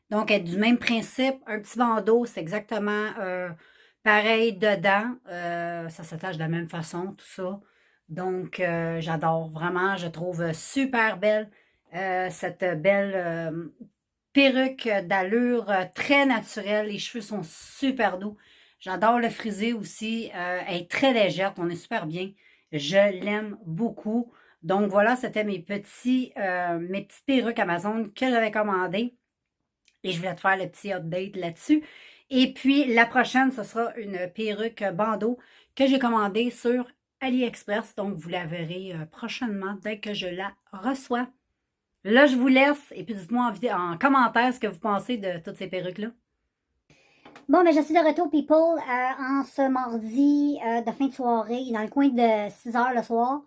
Donc, elle est du même principe, un petit bandeau, c'est exactement pareil dedans. Ça s'attache de la même façon, tout ça. Donc, j'adore vraiment, je trouve super belle cette belle perruque d'allure très naturelle. Les cheveux sont super doux. J'adore le frisé aussi. Elle est très légère, on est super bien. Je l'aime beaucoup. Donc voilà, c'était mes petites perruques Amazon que j'avais commandées. Et je voulais te faire le petit update là-dessus. Et puis, la prochaine, ce sera une perruque bandeau que j'ai commandée sur AliExpress. Donc, vous la verrez prochainement dès que je la reçois. Là, je vous laisse. Et puis, dites-moi en commentaire ce que vous pensez de toutes ces perruques-là.
Bon, mais je suis de retour, people, en ce mardi de fin de soirée, dans le coin de 6 heures le soir.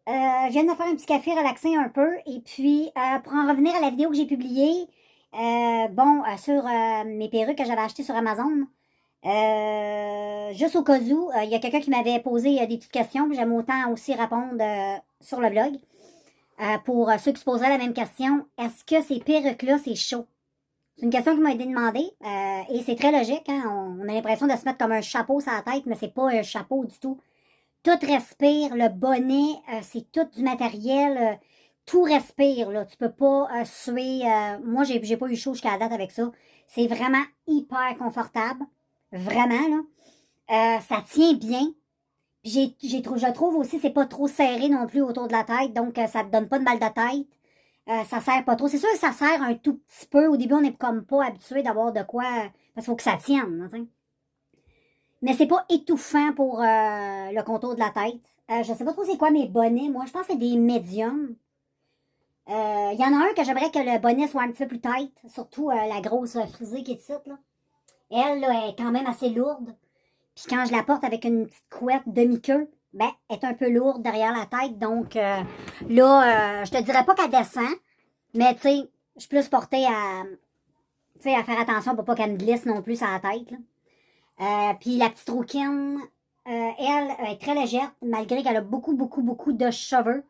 Je viens de me faire un petit café, relaxer un peu. Et puis, pour en revenir à la vidéo que j'ai publiée, sur mes perruques que j'avais achetées sur Amazon, juste au cas où, il y a quelqu'un qui m'avait posé des petites questions, puis j'aime autant aussi répondre sur le blog. Pour ceux qui se poseraient la même question, est-ce que ces perruques-là, c'est chaud? C'est une question qui m'a été demandée et c'est très logique. Hein? On a l'impression de se mettre comme un chapeau sur la tête, mais c'est pas un chapeau du tout. Tout respire, le bonnet, c'est tout du matériel. Tout respire, là. Tu peux pas suer. Moi, j'ai pas eu chaud jusqu'à la date avec ça. C'est vraiment hyper confortable. Vraiment, là. Ça tient bien. Je trouve aussi, c'est pas trop serré non plus autour de la tête, donc ça te donne pas de mal de tête. Ça sert pas trop. C'est sûr que ça sert un tout petit peu. Au début, on n'est comme pas habitué d'avoir de quoi. Parce qu'il faut que ça tienne. Hein, t'sais. Mais c'est pas étouffant pour le contour de la tête. Je sais pas trop c'est quoi mes bonnets. Moi, je pense que c'est des médiums. Il y en a un que j'aimerais que le bonnet soit un petit peu plus tight. Surtout la grosse frisée qui est ici. Là. Elle là, est quand même assez lourde. Puis quand je la porte avec une petite couette demi-queue, ben, elle est un peu lourde derrière la tête. Donc je te dirais pas qu'elle descend. Mais tu sais, je suis plus portée à faire attention pour pas qu'elle me glisse non plus sur la tête. Là. Puis la petite rouquine, elle est très légère, malgré qu'elle a beaucoup, beaucoup, beaucoup de cheveux.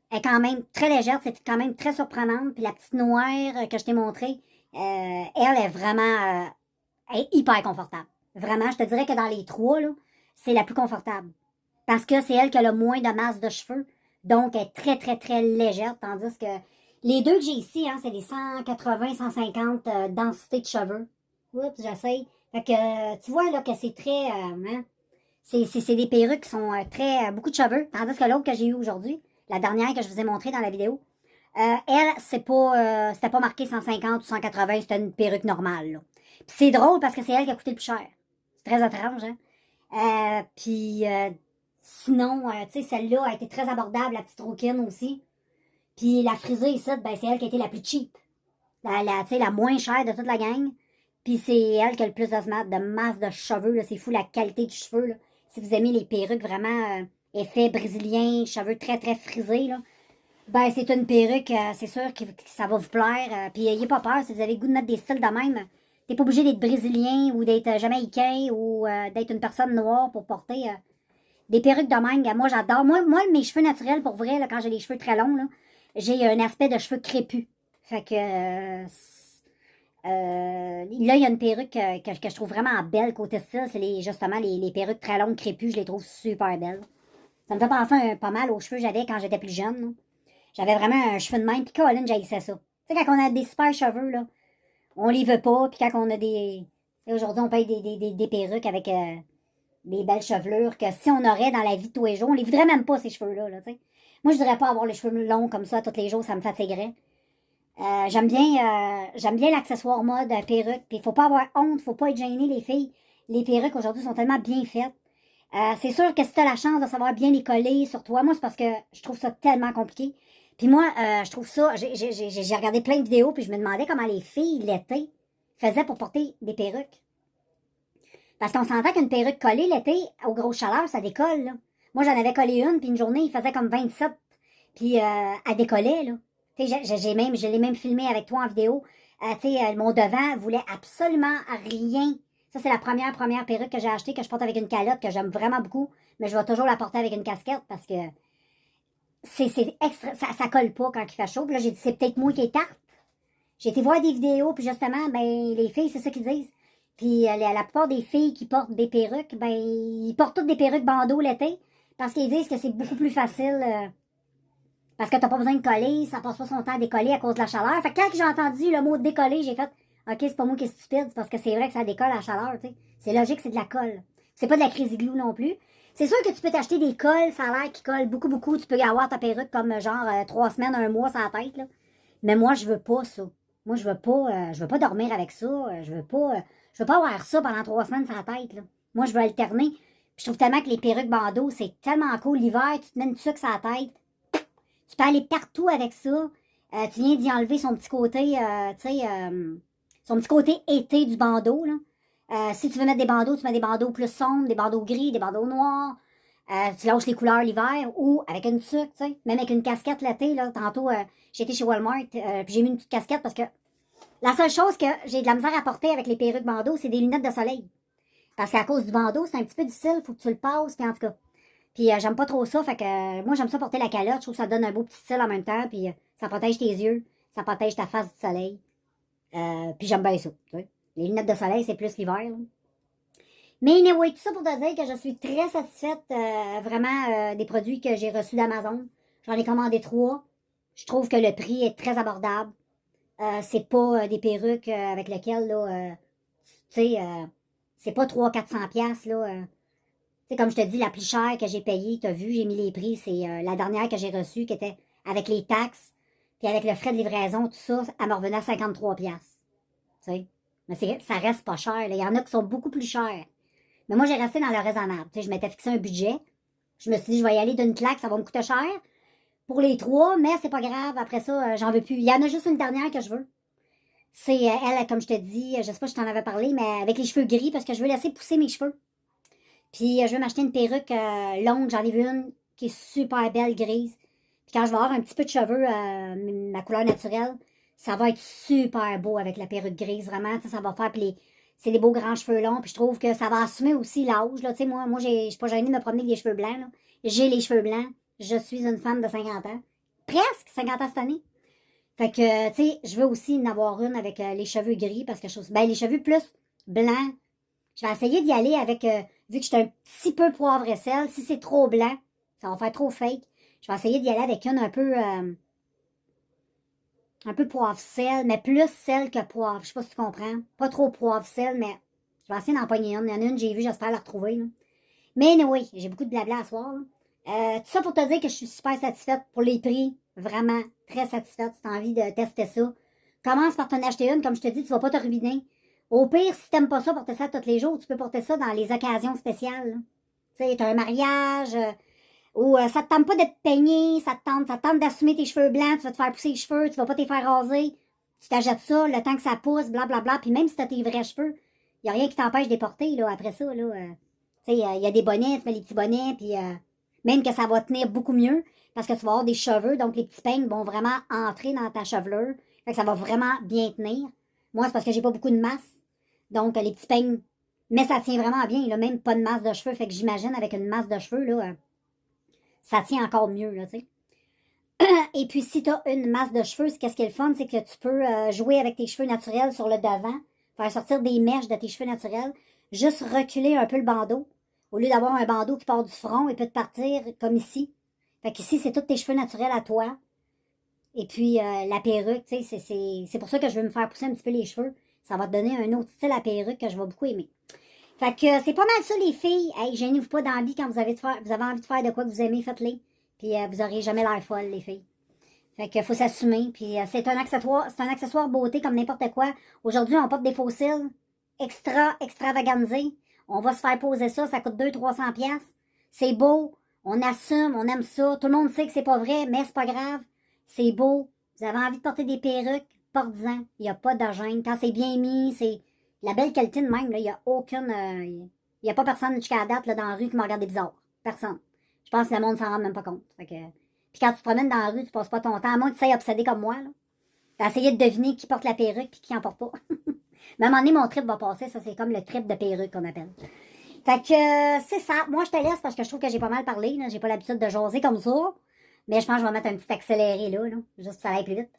Elle est quand même très légère, c'est quand même très surprenante. Puis la petite noire que je t'ai montrée, elle est vraiment elle est hyper confortable. Vraiment, je te dirais que dans les trois, là, c'est la plus confortable. Parce que c'est elle qui a le moins de masse de cheveux. Donc, elle est très, très, très légère. Tandis que les deux que j'ai ici, hein, c'est des 180, 150 densités de cheveux. Oups, j'essaye. Fait que tu vois là que c'est très... hein, c'est des perruques qui sont beaucoup de cheveux. Tandis que l'autre que j'ai eu aujourd'hui, la dernière que je vous ai montrée dans la vidéo, elle, c'était pas marqué 150 ou 180, c'était une perruque normale. Là. Puis c'est drôle parce que c'est elle qui a coûté le plus cher. C'est très étrange, hein? Sinon, tu sais, celle-là a été très abordable, la petite rouquine aussi. Puis la frisée ici, ben, c'est elle qui a été la plus cheap. Tu sais, la moins chère de toute la gang. Puis c'est elle qui a le plus de masse de cheveux. Là. C'est fou la qualité du cheveu. Là. Si vous aimez les perruques vraiment effet brésilien, cheveux très très frisés, là, ben c'est une perruque, c'est sûr que ça va vous plaire. Puis ayez pas peur, si vous avez le goût de mettre des styles de même, t'es pas obligé d'être brésilien ou d'être jamaïcain ou d'être une personne noire pour porter des perruques de même. Moi j'adore. Moi, mes cheveux naturels, pour vrai, là, quand j'ai les cheveux très longs, là, j'ai un aspect de cheveux crépus. Fait que là, il y a une perruque que je trouve vraiment belle côté style. C'est justement les perruques très longues crépus. Je les trouve super belles. Ça me fait penser pas mal aux cheveux que j'avais quand j'étais plus jeune. Là. J'avais vraiment un cheveu de même. Puis Colin, j'haïssais ça. Tu sais, quand on a des super cheveux, là, on les veut pas. Puis quand on a des... Aujourd'hui, on paye des perruques avec des belles chevelures que si on aurait dans la vie de tous les jours, on les voudrait même pas, ces cheveux-là. Là, moi, je voudrais pas avoir les cheveux longs comme ça tous les jours. Ça me fatiguerait. J'aime bien l'accessoire mode perruque. Puis il faut pas avoir honte, faut pas être gêné les filles. Les perruques aujourd'hui sont tellement bien faites. C'est sûr que si t'as la chance de savoir bien les coller sur toi, moi c'est parce que je trouve ça tellement compliqué. Puis moi, je trouve ça, j'ai regardé plein de vidéos puis je me demandais comment les filles l'été faisaient pour porter des perruques. Parce qu'on s'entend qu'une perruque collée l'été, aux grosses chaleurs, ça décolle. Là. Moi j'en avais collé une puis une journée, il faisait comme 27 puis elle décollait là. Je l'ai même filmé avec toi en vidéo. Mon devant voulait absolument rien. Ça, c'est la première perruque que j'ai achetée, que je porte avec une calotte, que j'aime vraiment beaucoup. Mais je vais toujours la porter avec une casquette parce que c'est extra, ça colle pas quand il fait chaud. Puis là, j'ai dit, c'est peut-être moi qui est tarte. J'ai été voir des vidéos, puis justement, ben, les filles, c'est ça qu'ils disent. Puis la plupart des filles qui portent des perruques, ben, ils portent toutes des perruques bandeaux l'été parce qu'ils disent que c'est beaucoup plus facile, parce que t'as pas besoin de coller, ça passe pas son temps à décoller à cause de la chaleur. Fait que quand j'ai entendu le mot décoller, j'ai fait, ok, c'est pas moi qui est stupide, c'est parce que c'est vrai que ça décolle à la chaleur, tu sais. C'est logique, c'est de la colle. C'est pas de la crazy glue non plus. C'est sûr que tu peux t'acheter des colles, ça a l'air qui collent beaucoup, beaucoup. Tu peux avoir ta perruque comme genre 3 semaines, 1 mois sur la tête, là. Mais moi, je veux pas ça. Moi, je veux pas dormir avec ça. Je veux pas avoir ça pendant 3 semaines sur la tête, là. Moi, je veux alterner. Puis je trouve tellement que les perruques bandeaux, c'est tellement cool. L'hiver, tu te mets une tuque sur la tête. Tu peux aller partout avec ça. Tu viens d'y enlever son petit côté, tu sais, son petit côté été du bandeau, là. Si tu veux mettre des bandeaux, tu mets des bandeaux plus sombres, des bandeaux gris, des bandeaux noirs. Tu lâches les couleurs l'hiver ou avec une tuque, tu sais. Même avec une casquette l'été, là. Tantôt, j'ai été chez Walmart, puis j'ai mis une petite casquette parce que la seule chose que j'ai de la misère à porter avec les perruques bandeaux, c'est des lunettes de soleil. Parce qu'à cause du bandeau, c'est un petit peu difficile, faut que tu le passes, puis en tout cas. Puis j'aime pas trop ça, fait que moi j'aime ça porter la calotte, je trouve que ça donne un beau petit style en même temps, puis ça protège tes yeux, ça protège ta face du soleil. Puis j'aime bien ça, tu sais. Les lunettes de soleil, c'est plus l'hiver, là. Mais anyway, tout ça pour te dire que je suis très satisfaite vraiment des produits que j'ai reçus d'Amazon. J'en ai commandé 3. Je trouve que le prix est très abordable. C'est pas des perruques avec lesquelles, là, tu sais, c'est pas 300-400 piastres, là. Tu sais, comme je te dis, la plus chère que j'ai payée, t'as vu, j'ai mis les prix, c'est la dernière que j'ai reçue, qui était avec les taxes, puis avec le frais de livraison, tout ça, elle me revenait à 53 piastres. Tu sais, mais ça reste pas cher, là. Il y en a qui sont beaucoup plus chers. Mais moi, j'ai resté dans le raisonnable. Tu sais, je m'étais fixé un budget. Je me suis dit, je vais y aller d'une claque, ça va me coûter cher. Pour les 3, mais c'est pas grave. Après ça, j'en veux plus. Il y en a juste une dernière que je veux. C'est elle, comme je te dis, je sais pas si je t'en avais parlé, mais avec les cheveux gris, parce que je veux laisser pousser mes cheveux. Puis je veux m'acheter une perruque longue. J'en ai vu une qui est super belle, grise. Puis quand je vais avoir un petit peu de cheveux, ma couleur naturelle, ça va être super beau avec la perruque grise, vraiment. Ça va faire, puis c'est des beaux grands cheveux longs, puis je trouve que ça va assumer aussi l'âge, là. Tu sais, moi, je suis pas gênée de me promener avec des cheveux blancs, là. J'ai les cheveux blancs. Je suis une femme de 50 ans. Presque 50 ans cette année. Fait que, tu sais, je veux aussi en avoir une avec les cheveux gris, parce que je trouve, ben, les cheveux plus blancs. Je vais essayer d'y aller avec, vu que je suis un petit peu poivre et sel, si c'est trop blanc, ça va faire trop fake. Je vais essayer d'y aller avec une un peu poivre-sel, mais plus sel que poivre. Je sais pas si tu comprends. Pas trop poivre-sel, mais je vais essayer d'en pogner une. Il y en a une, j'ai vu, j'espère la retrouver, là. Mais anyway, j'ai beaucoup de blabla à soir, là. Tout ça pour te dire que je suis super satisfaite pour les prix. Vraiment, très satisfaite. Si tu as envie de tester ça, commence par t'en acheter une. Comme je te dis, tu vas pas te ruiner. Au pire, si t'aimes pas ça, porter ça tous les jours, tu peux porter ça dans les occasions spéciales, là. Tu sais, t'as un mariage, ou ça te tente pas de te peigner, ça te tente d'assumer tes cheveux blancs, tu vas te faire pousser les cheveux, tu vas pas te faire raser, tu t'achètes ça, le temps que ça pousse, blablabla, puis même si t'as tes vrais cheveux, y a rien qui t'empêche de les porter, là, après ça, là. Tu sais, y a des bonnets, tu mets les petits bonnets, puis même que ça va tenir beaucoup mieux, parce que tu vas avoir des cheveux, donc les petits peignes vont vraiment entrer dans ta chevelure, fait que ça va vraiment bien tenir. Moi, c'est parce que j'ai pas beaucoup de masse, donc les petits peignes, mais ça tient vraiment bien, là, même pas de masse de cheveux, fait que j'imagine avec une masse de cheveux, là, ça tient encore mieux, là, tu sais. Et puis, si tu as une masse de cheveux, qu'est-ce qui est le fun, c'est que tu peux jouer avec tes cheveux naturels sur le devant, faire sortir des mèches de tes cheveux naturels, juste reculer un peu le bandeau, au lieu d'avoir un bandeau qui part du front et peut te partir comme ici. Fait qu'ici, c'est tous tes cheveux naturels à toi. Et puis, la perruque, tu sais, c'est pour ça que je veux me faire pousser un petit peu les cheveux. Ça va te donner un autre style à perruque que je vais beaucoup aimer. Fait que c'est pas mal ça, les filles. Hey, gênez-vous pas d'envie quand vous avez envie de faire de quoi que vous aimez, faites-les. Puis vous aurez jamais l'air folle, les filles. Fait que faut s'assumer. Puis c'est un accessoire beauté comme n'importe quoi. Aujourd'hui, on porte des faux cils extravaganisés. On va se faire poser ça, ça coûte 200-300 pièces. C'est beau, on assume, on aime ça. Tout le monde sait que c'est pas vrai, mais c'est pas grave. C'est beau. Vous avez envie de porter des perruques, porte-en. Il n'y a pas de gêne. Quand c'est bien mis, c'est la belle qualité de même, il n'y a aucune... Il n'y a pas personne jusqu'à la date là, dans la rue qui m'a regardé bizarre. Personne. Je pense que le monde s'en rend même pas compte. Fait que... Puis quand tu te promènes dans la rue, tu passes pas ton temps, à moins que tu sois obsédé comme moi. T'as essayé de deviner qui porte la perruque et qui en porte pas. Mais à un moment donné, mon trip va passer. Ça, c'est comme le trip de perruque qu'on appelle. Fait que c'est ça. Moi, je te laisse parce que je trouve que j'ai pas mal parlé. J'ai pas l'habitude de jaser comme ça. Mais je pense que je vais mettre un petit accéléré là. Juste pour que ça aille plus vite.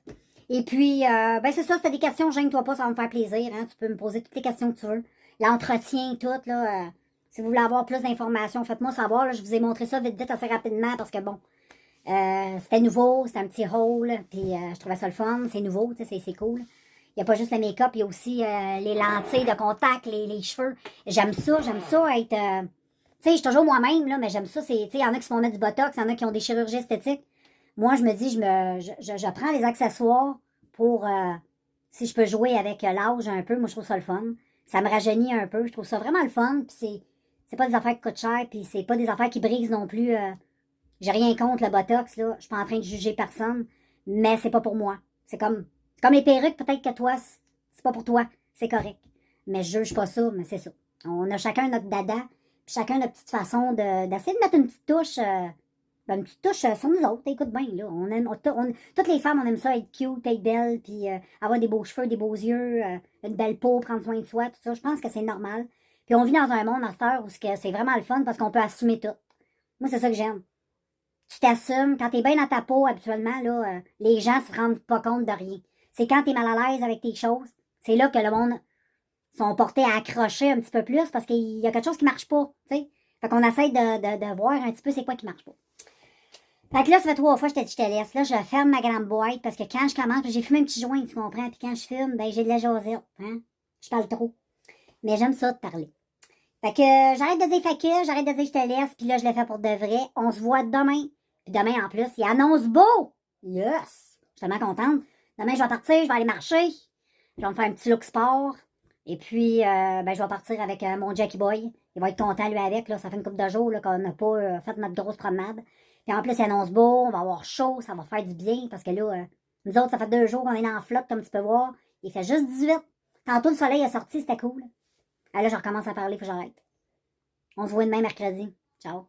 Et puis, ben c'est ça, si t'as des questions, gêne-toi pas, ça va me faire plaisir. Hein? Tu peux me poser toutes les questions que tu veux. L'entretien, tout, là, Si vous voulez avoir plus d'informations, faites-moi savoir. Là, je vous ai montré ça vite assez rapidement parce que bon, c'était nouveau, c'était un petit haul, puis je trouvais ça le fun, c'est nouveau, c'est cool. Il n'y a pas juste le make-up, il y a aussi les lentilles de contact, les cheveux. J'aime ça être... tu sais, je suis toujours moi-même, là, mais j'aime ça. Il y en a qui se font mettre du botox, il y en a qui ont des chirurgies esthétiques. Moi, je me dis, je prends les accessoires pour, si je peux jouer avec l'âge un peu, moi, je trouve ça le fun. Ça me rajeunit un peu, je trouve ça vraiment le fun, puis c'est pas des affaires qui coûtent cher, puis c'est pas des affaires qui brisent non plus. J'ai rien contre le botox, là. Je suis pas en train de juger personne, mais c'est pas pour moi. C'est comme les perruques, peut-être que toi, c'est pas pour toi. C'est correct. Mais je juge pas ça, mais c'est ça. On a chacun notre dada, puis chacun notre petite façon d'essayer de mettre une petite touche, une petite touche sur nous autres. Écoute bien, là. Toutes les femmes, on aime ça être cute, être belle, puis avoir des beaux cheveux, des beaux yeux, une belle peau, prendre soin de soi, tout ça. Je pense que c'est normal. Puis on vit dans un monde à cette heure où c'est vraiment le fun parce qu'on peut assumer tout. Moi, c'est ça que j'aime. Tu t'assumes. Quand t'es bien dans ta peau, habituellement, là, les gens se rendent pas compte de rien. C'est quand t'es mal à l'aise avec tes choses, c'est là que le monde sont portés à accrocher un petit peu plus parce qu'il y a quelque chose qui marche pas, tu sais. Fait qu'on essaie de voir un petit peu c'est quoi qui marche pas. Fait que là, ça fait 3 fois que je te laisse. Là, je ferme ma grande boîte parce que quand je commence, j'ai fumé un petit joint, tu comprends, puis quand je fume, ben j'ai de la jasette, hein. Je parle trop. Mais j'aime ça de parler. Fait que j'arrête de dire fait que, j'arrête de dire je te laisse, puis là, je le fais pour de vrai. On se voit demain. Puis demain, en plus, il annonce beau! Yes! Je suis tellement contente. Demain, je vais partir, je vais aller marcher. Je vais me faire un petit look sport. Et puis, ben, je vais partir avec mon Jackie Boy. Il va être content, lui, avec. Là. Ça fait une couple de jours là, qu'on n'a pas fait notre grosse promenade. Puis en plus, il annonce beau, on va avoir chaud, ça va faire du bien. Parce que là, nous autres, ça fait 2 jours qu'on est dans la flotte, comme tu peux voir. Il fait juste 18. Tantôt, le soleil est sorti, c'était cool. Ah, là, je recommence à parler, faut que j'arrête. On se voit demain mercredi. Ciao.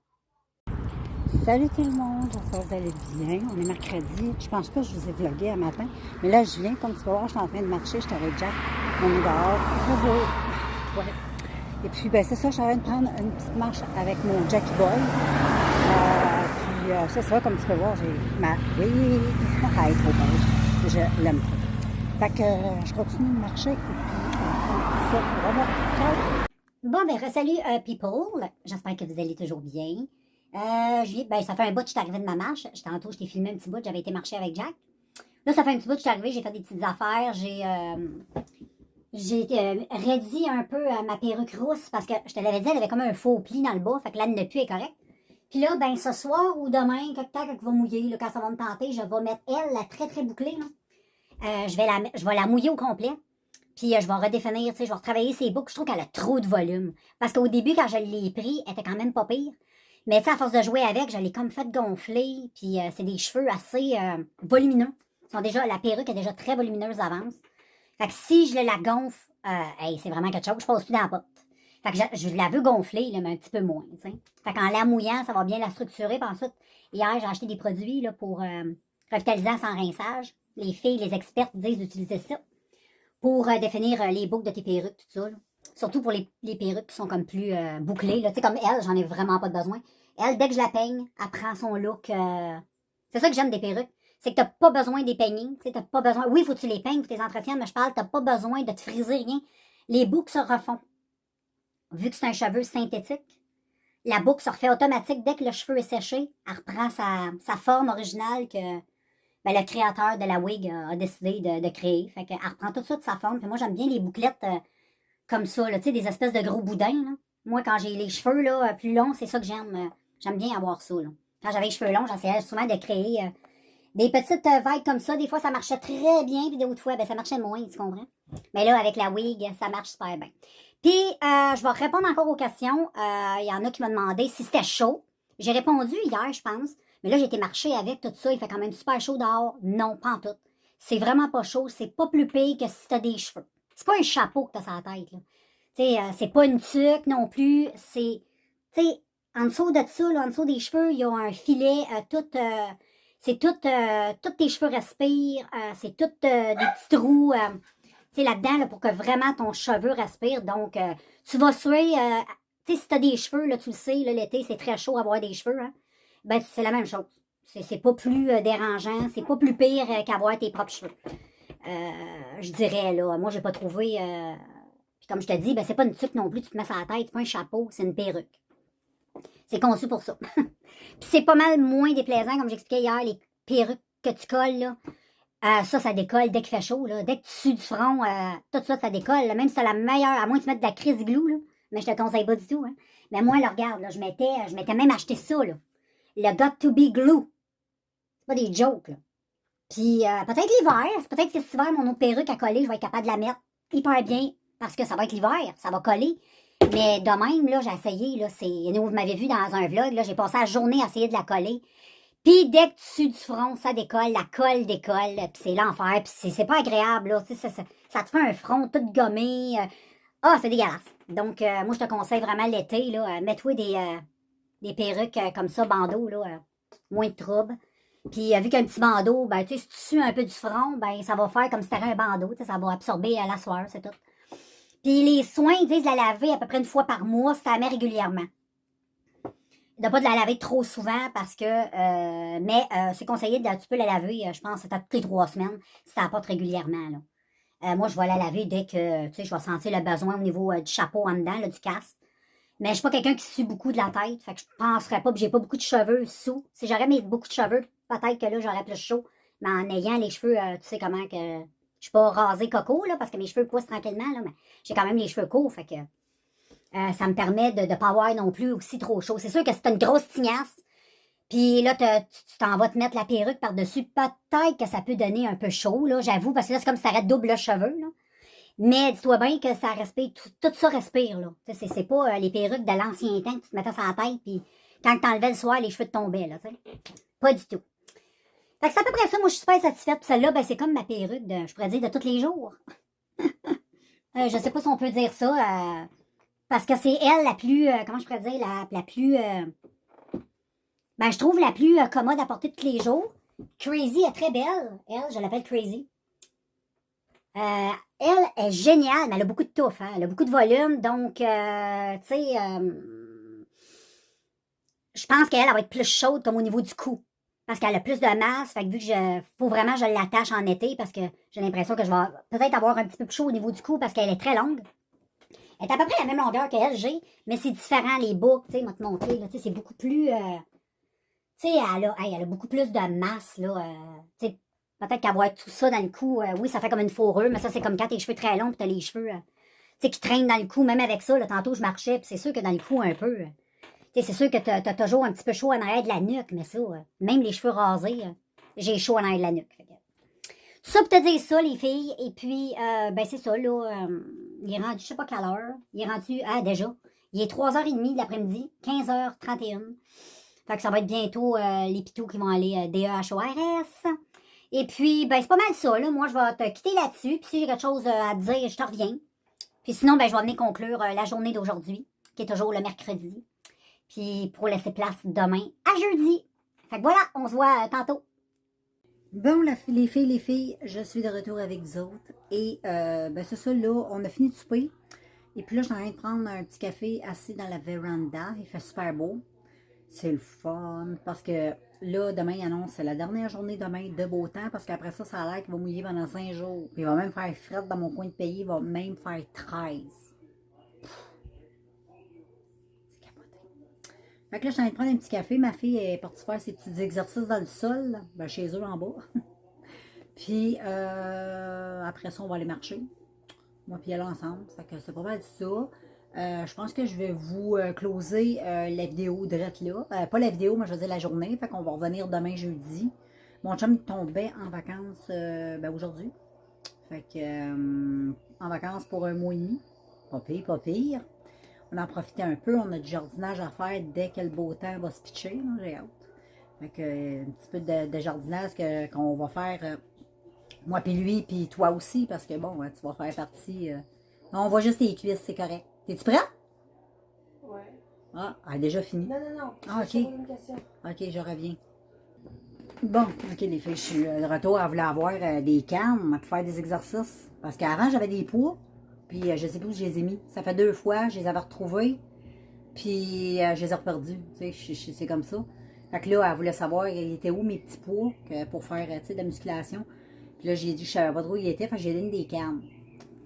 Salut tout le monde, j'espère que vous allez bien. On est mercredi. Je pense pas que je vous ai vlogué un matin. Mais là, je viens, comme tu peux voir, je suis en train de marcher. Je suis avec Jack. On est dehors. Très beau. Ouais. Et puis, ben c'est ça, je suis en train de prendre une petite marche avec mon Jackie Boy. Puis, c'est ça, comme tu peux voir, j'ai ma... Oui, elle est trop belle. Je l'aime trop. Fait que je continue de marcher. Et puis, ça, vraiment. Ciao!
Bon, ben, salut, people. J'espère que vous allez toujours bien. Ben, ça fait un bout que je suis arrivée de ma marche. Tantôt, je t'ai filmé un petit bout, j'avais été marcher avec Jack. Là, ça fait un petit bout que je suis arrivée, j'ai fait des petites affaires. J'ai raidi un peu ma perruque rousse parce que je te l'avais dit, elle avait comme un faux pli dans le bas, fait que là, elle ne plus est correct. Puis là, ben, ce soir ou demain, quelque temps, quand il va mouiller, là, quand ça va me tenter, je vais mettre elle, la très très bouclée, là. Je vais la mouiller au complet. Puis je vais redéfinir, tu sais, je vais retravailler ses boucles. Je trouve qu'elle a trop de volume. Parce qu'au début, quand je l'ai pris, elle était quand même pas pire. Mais tu sais, à force de jouer avec, je l'ai comme fait gonfler. Puis c'est des cheveux assez volumineux. La perruque est déjà très volumineuse d'avance. Fait que si je la gonfle, hey, c'est vraiment quelque chose. Je passe plus dans la porte. Fait que je la veux gonfler, là, mais un petit peu moins, tu sais. Fait qu'en la mouillant, ça va bien la structurer. Puis ensuite, hier, j'ai acheté des produits là, pour revitalisant sans rinçage. Les filles, les expertes disent d'utiliser ça pour définir les boucles de tes perruques, tout ça. Là. Surtout pour les perruques qui sont comme plus bouclées. Là. Tu sais, comme elle, j'en ai vraiment pas besoin. Elle, dès que je la peigne, elle prend son look. C'est ça que j'aime des perruques. C'est que t'as pas besoin des peigner. Tu sais, t'as pas besoin. Oui, faut que tu les peignes, faut que tu les entretiennes, mais je parle, t'as pas besoin de te friser rien. Les boucles se refont. Vu que c'est un cheveu synthétique, la boucle se refait automatique dès que le cheveu est séché. Elle reprend sa forme originale que ben, le créateur de la wig a décidé de créer. Fait qu'elle reprend tout ça de sa forme. Puis moi, j'aime bien les bouclettes comme ça, là, tu sais, des espèces de gros boudins. Là. Moi, quand j'ai les cheveux là, plus longs, c'est ça que j'aime. J'aime bien avoir ça. Là. Quand j'avais les cheveux longs, j'essayais souvent de créer des petites vagues comme ça. Des fois, ça marchait très bien, puis d'autres fois, ben, ça marchait moins, tu comprends? Mais là, avec la wig, ça marche super bien. Puis, je vais répondre encore aux questions. Il y en a qui m'ont demandé si c'était chaud. J'ai répondu hier, je pense. Mais là, j'ai été marcher avec tout ça. Il fait quand même super chaud dehors. Non, pas en tout. C'est vraiment pas chaud. C'est pas plus pire que si t'as des cheveux. C'est pas un chapeau que t'as sur la tête, là. Tu sais, c'est pas une tuque non plus. C'est, tu sais, en dessous de ça, là, en dessous des cheveux, il y a un filet c'est tout, tous tes cheveux respirent. C'est tout des petits trous, tu sais, là-dedans, là, pour que vraiment ton cheveu respire. Donc, tu vas suer, tu sais, si t'as des cheveux, là, tu le sais, là, l'été, c'est très chaud avoir des cheveux, hein. Ben, c'est la même chose. C'est pas plus dérangeant, c'est pas plus pire qu'avoir tes propres cheveux. Je dirais, là, moi, j'ai pas trouvé... Puis comme je te dis, ben c'est pas une tuque non plus, tu te mets sur la tête, c'est pas un chapeau, c'est une perruque. C'est conçu pour ça. Puis c'est pas mal moins déplaisant, comme j'expliquais hier, les perruques que tu colles, là. Ça décolle dès qu'il fait chaud, là. Dès que tu sues du front, tout ça, ça décolle. Là. Même si t'as la meilleure, à moins que tu mettes de la crise glue, là. Mais je te conseille pas du tout, hein. Mais moi, là, regarde, là, je m'étais même acheté ça, là. Le Got to be glue. C'est pas des jokes, là. Puis peut-être l'hiver, peut-être que cet hiver, mon autre perruque à coller, je vais être capable de la mettre hyper bien parce que ça va être l'hiver, ça va coller. Mais de même, là, j'ai essayé, là, vous m'avez vu dans un vlog, là, j'ai passé la journée à essayer de la coller. Puis dès que tu sues du front, ça décolle, la colle décolle, puis c'est l'enfer, puis c'est pas agréable, là, ça te fait un front tout gommé. C'est dégueulasse. Donc, moi, je te conseille vraiment l'été, là, mets-toi des perruques comme ça, bandeau, là, moins de troubles. Puis vu qu'il y a un petit bandeau, ben tu sais, si tu sues un peu du front, ben ça va faire comme si c'était un bandeau, ça va absorber la sueur, c'est tout. Puis les soins, ils disent la laver à peu près une fois par mois, si tu la mets régulièrement. De pas de la laver trop souvent parce que, c'est conseillé tu peux la laver, je pense, c'est à toutes les 3 semaines, si tu la portes régulièrement, là. Moi, je vais la laver dès que, tu sais, je vais sentir le besoin au niveau du chapeau en dedans, là, du casque. Mais je suis pas quelqu'un qui sue beaucoup de la tête, fait que je penserais pas, puis j'ai pas beaucoup de cheveux sous. Si j'aurais mis beaucoup de cheveux, peut-être que là, j'aurais plus chaud. Mais en ayant les cheveux, tu sais comment que... Je suis pas rasée coco, là, parce que mes cheveux poussent tranquillement, là, mais j'ai quand même les cheveux courts, fait que... ça me permet de ne pas avoir non plus aussi trop chaud. C'est sûr que c'est une grosse tignasse. Puis là, tu t'en vas te mettre la perruque par-dessus. Peut-être que ça peut donner un peu chaud, là, j'avoue, parce que là, c'est comme si t'arrêtes double le cheveu, là. Mais dis-toi bien que ça respire, tout ça respire, là. C'est pas les perruques de l'ancien temps que tu te mettais sur la tête, puis quand tu enlevais le soir, les cheveux te tombaient, là, tu sais. Pas du tout. Fait que c'est à peu près ça, moi, je suis super satisfaite. Puis celle-là, ben, c'est comme ma perruque, je pourrais dire, de tous les jours. Je sais pas si on peut dire ça, parce que c'est elle la plus, comment je pourrais dire, la plus, ben, je trouve la plus commode à porter tous les jours. Crazy est très belle. Elle, je l'appelle Crazy. Elle est géniale, mais elle a beaucoup de touffe, hein? Elle a beaucoup de volume, donc, tu sais, je pense qu'elle va être plus chaude comme au niveau du cou. Parce qu'elle a plus de masse, fait que vu que faut vraiment que je l'attache en été, parce que j'ai l'impression que je vais peut-être avoir un petit peu plus chaud au niveau du cou, parce qu'elle est très longue. Elle est à peu près la même longueur qu'elle, mais c'est différent, les boucles, tu sais, moi te montrer, là, tu sais, c'est beaucoup plus, tu sais, elle a beaucoup plus de masse, là, tu sais, peut-être qu'avoir tout ça dans le cou, oui, ça fait comme une fourrure, mais ça, c'est comme quand tes cheveux très longs, pis t'as les cheveux, tu sais, qui traînent dans le cou, même avec ça, là, tantôt, je marchais, pis c'est sûr que dans le cou, un peu, tu sais, c'est sûr que t'as toujours un petit peu chaud en arrière de la nuque, mais ça, même les cheveux rasés, j'ai chaud en arrière de la nuque, fait que... Ça pour te dire ça, les filles. Et puis, ben c'est ça, là. Il est rendu, je sais pas quelle heure. Il est rendu, déjà. Il est 3h30 de l'après-midi, 15h31. Fait que ça va être bientôt les pitous qui vont aller DEHORS. Et puis, ben c'est pas mal ça, là. Moi, je vais te quitter là-dessus. Puis si j'ai quelque chose à te dire, je te reviens. Puis sinon, ben je vais venir conclure la journée d'aujourd'hui, qui est toujours le mercredi. Puis pour laisser place demain à jeudi. Fait que voilà, on se voit tantôt.
Bon, les filles, je suis de retour avec vous autres. Et ben c'est ça, là, on a fini de souper. Et puis là, je suis en train de prendre un petit café assis dans la véranda. Il fait super beau. C'est le fun. Parce que là, demain, il annonce, c'est la dernière journée demain de beau temps. Parce qu'après ça, ça a l'air qu'il va mouiller pendant 5 jours. Puis il va même faire fret dans mon coin de pays. Il va même faire 13. Fait que là, je suis en train de prendre un petit café. Ma fille est partie faire ses petits exercices dans le sol, ben, chez eux en bas. Puis après ça, on va aller marcher. Moi puis elle ensemble. Fait que c'est pas mal ça. Je pense que je vais vous closer la vidéo direct là. Pas la vidéo, mais je veux dire la journée. Fait qu'on va revenir demain jeudi. Mon chum tombait en vacances ben, aujourd'hui. Fait que en vacances pour 1 mois et demi. Pas pire, pas pire. On en profitait un peu. On a du jardinage à faire dès que le beau temps va se pitcher. J'ai hâte. Fait que un petit peu de jardinage qu'on va faire moi puis lui, puis toi aussi, parce que bon, tu vas faire partie. Non, on voit juste les cuisses, c'est correct. T'es-tu prête?
Ouais.
Ah, elle a déjà fini.
Non.
Ah, ok.
Une question.
Ok, je reviens. Bon, ok, les filles, je suis de retour à vouloir avoir des cannes pour faire des exercices. Parce qu'avant, j'avais des poids. Puis je sais plus où je les ai mis. Ça fait 2 fois, je les avais retrouvés. Puis je les ai reperdus. Tu sais, c'est comme ça. Fait que là, elle voulait savoir, il était où mes petits poids pour faire, tu sais, de la musculation. Puis là, j'ai dit, je savais pas trop où il était. Fait que j'ai donné des cannes.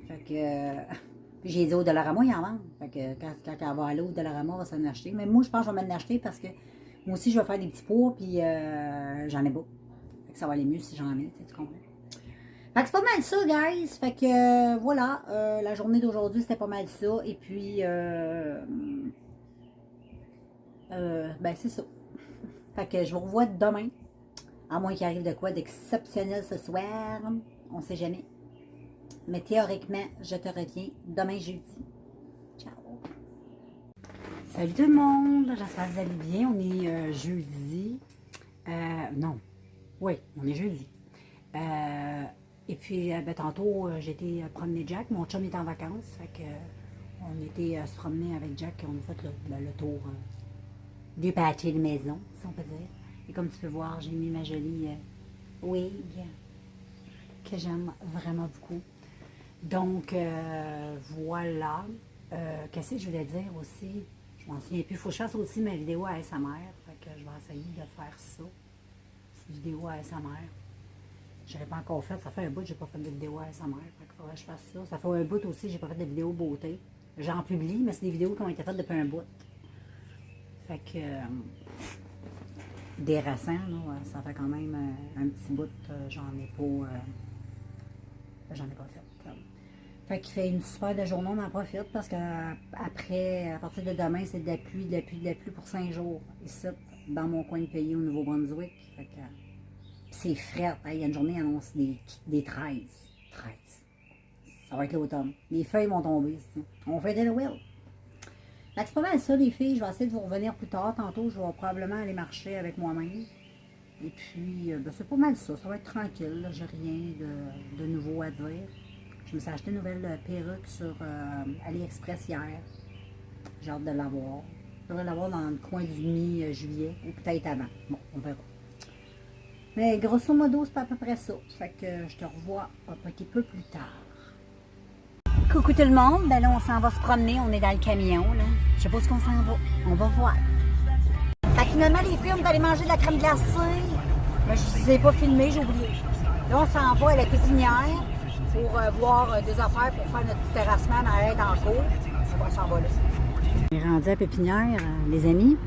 Fait que, Puis j'ai dit au Dollarama, il en vend. Fait que quand elle va aller au Dollarama, on va s'en acheter. Mais moi, je pense que je vais m'en acheter parce que moi aussi, je vais faire des petits pois, puis j'en ai pas. Fait que ça va aller mieux si j'en ai, tu comprends? Fait que c'est pas mal ça, guys. Fait que voilà, la journée d'aujourd'hui, c'était pas mal ça. Et puis, ben c'est ça. Fait que je vous revois demain. À moins qu'il arrive de quoi d'exceptionnel ce soir. On sait jamais. Mais théoriquement, je te reviens demain jeudi. Ciao. Salut tout le monde. J'espère que vous allez bien. On est jeudi. Non. Oui, on est jeudi. Et puis, ben, tantôt, j'ai été promener Jack. Mon chum est en vacances. Fait que, on était se promener avec Jack. On a fait le tour du pâté de maison, si on peut dire. Et comme tu peux voir, j'ai mis ma jolie wig que j'aime vraiment beaucoup. Donc, voilà. Qu'est-ce que je voulais dire aussi? Je m'en souviens plus. Il faut que je fasse aussi ma vidéo à ASMR. Fait que je vais essayer de faire ça. Cette vidéo à ASMR. Je ne l'ai pas encore faite. Ça fait un bout que je n'ai pas fait de vidéo à ASMR. Fait qu'il faudrait que je fasse ça. Ça fait un bout aussi que je n'ai pas fait de vidéo beauté. J'en publie, mais c'est des vidéos qui ont été faites depuis un bout. Fait que... des racines, là, ça fait quand même un petit bout. J'en ai pas fait. Fait qu'il fait une super de journée, on en profite parce qu'après, à partir de demain, c'est de la pluie pour 5 jours. Ici, dans mon coin de pays au Nouveau-Brunswick. Fait que c'est frais. Il y a une journée qui annonce des 13. 13. Ça va être l'automne. Les feuilles vont tomber. On fait de la will. Fait que c'est pas mal ça, les filles. Je vais essayer de vous revenir plus tard. Tantôt, je vais probablement aller marcher avec moi-même. Et puis, ben, c'est pas mal ça. Ça va être tranquille. J'ai rien de nouveau à dire. Je me suis acheté une nouvelle perruque sur AliExpress hier. J'ai hâte de l'avoir. Je devrais l'avoir dans le coin du mi-juillet ou peut-être avant. Bon, on verra. Mais grosso modo, c'est pas à peu près ça. Fait que je te revois un petit peu plus tard. Coucou tout le monde. Ben là, on s'en va se promener. On est dans le camion, là. Je sais pas où on s'en va. On va voir. Fait que finalement, les filles, on est allés manger de la crème glacée. Mais je ne les ai pas filmés, j'ai oublié. Là, on s'en va à la pépinière pour voir des affaires pour faire notre petit terrassement dans l'air dans le cours. On s'en va là. On est rendu à la pépinière, les amis.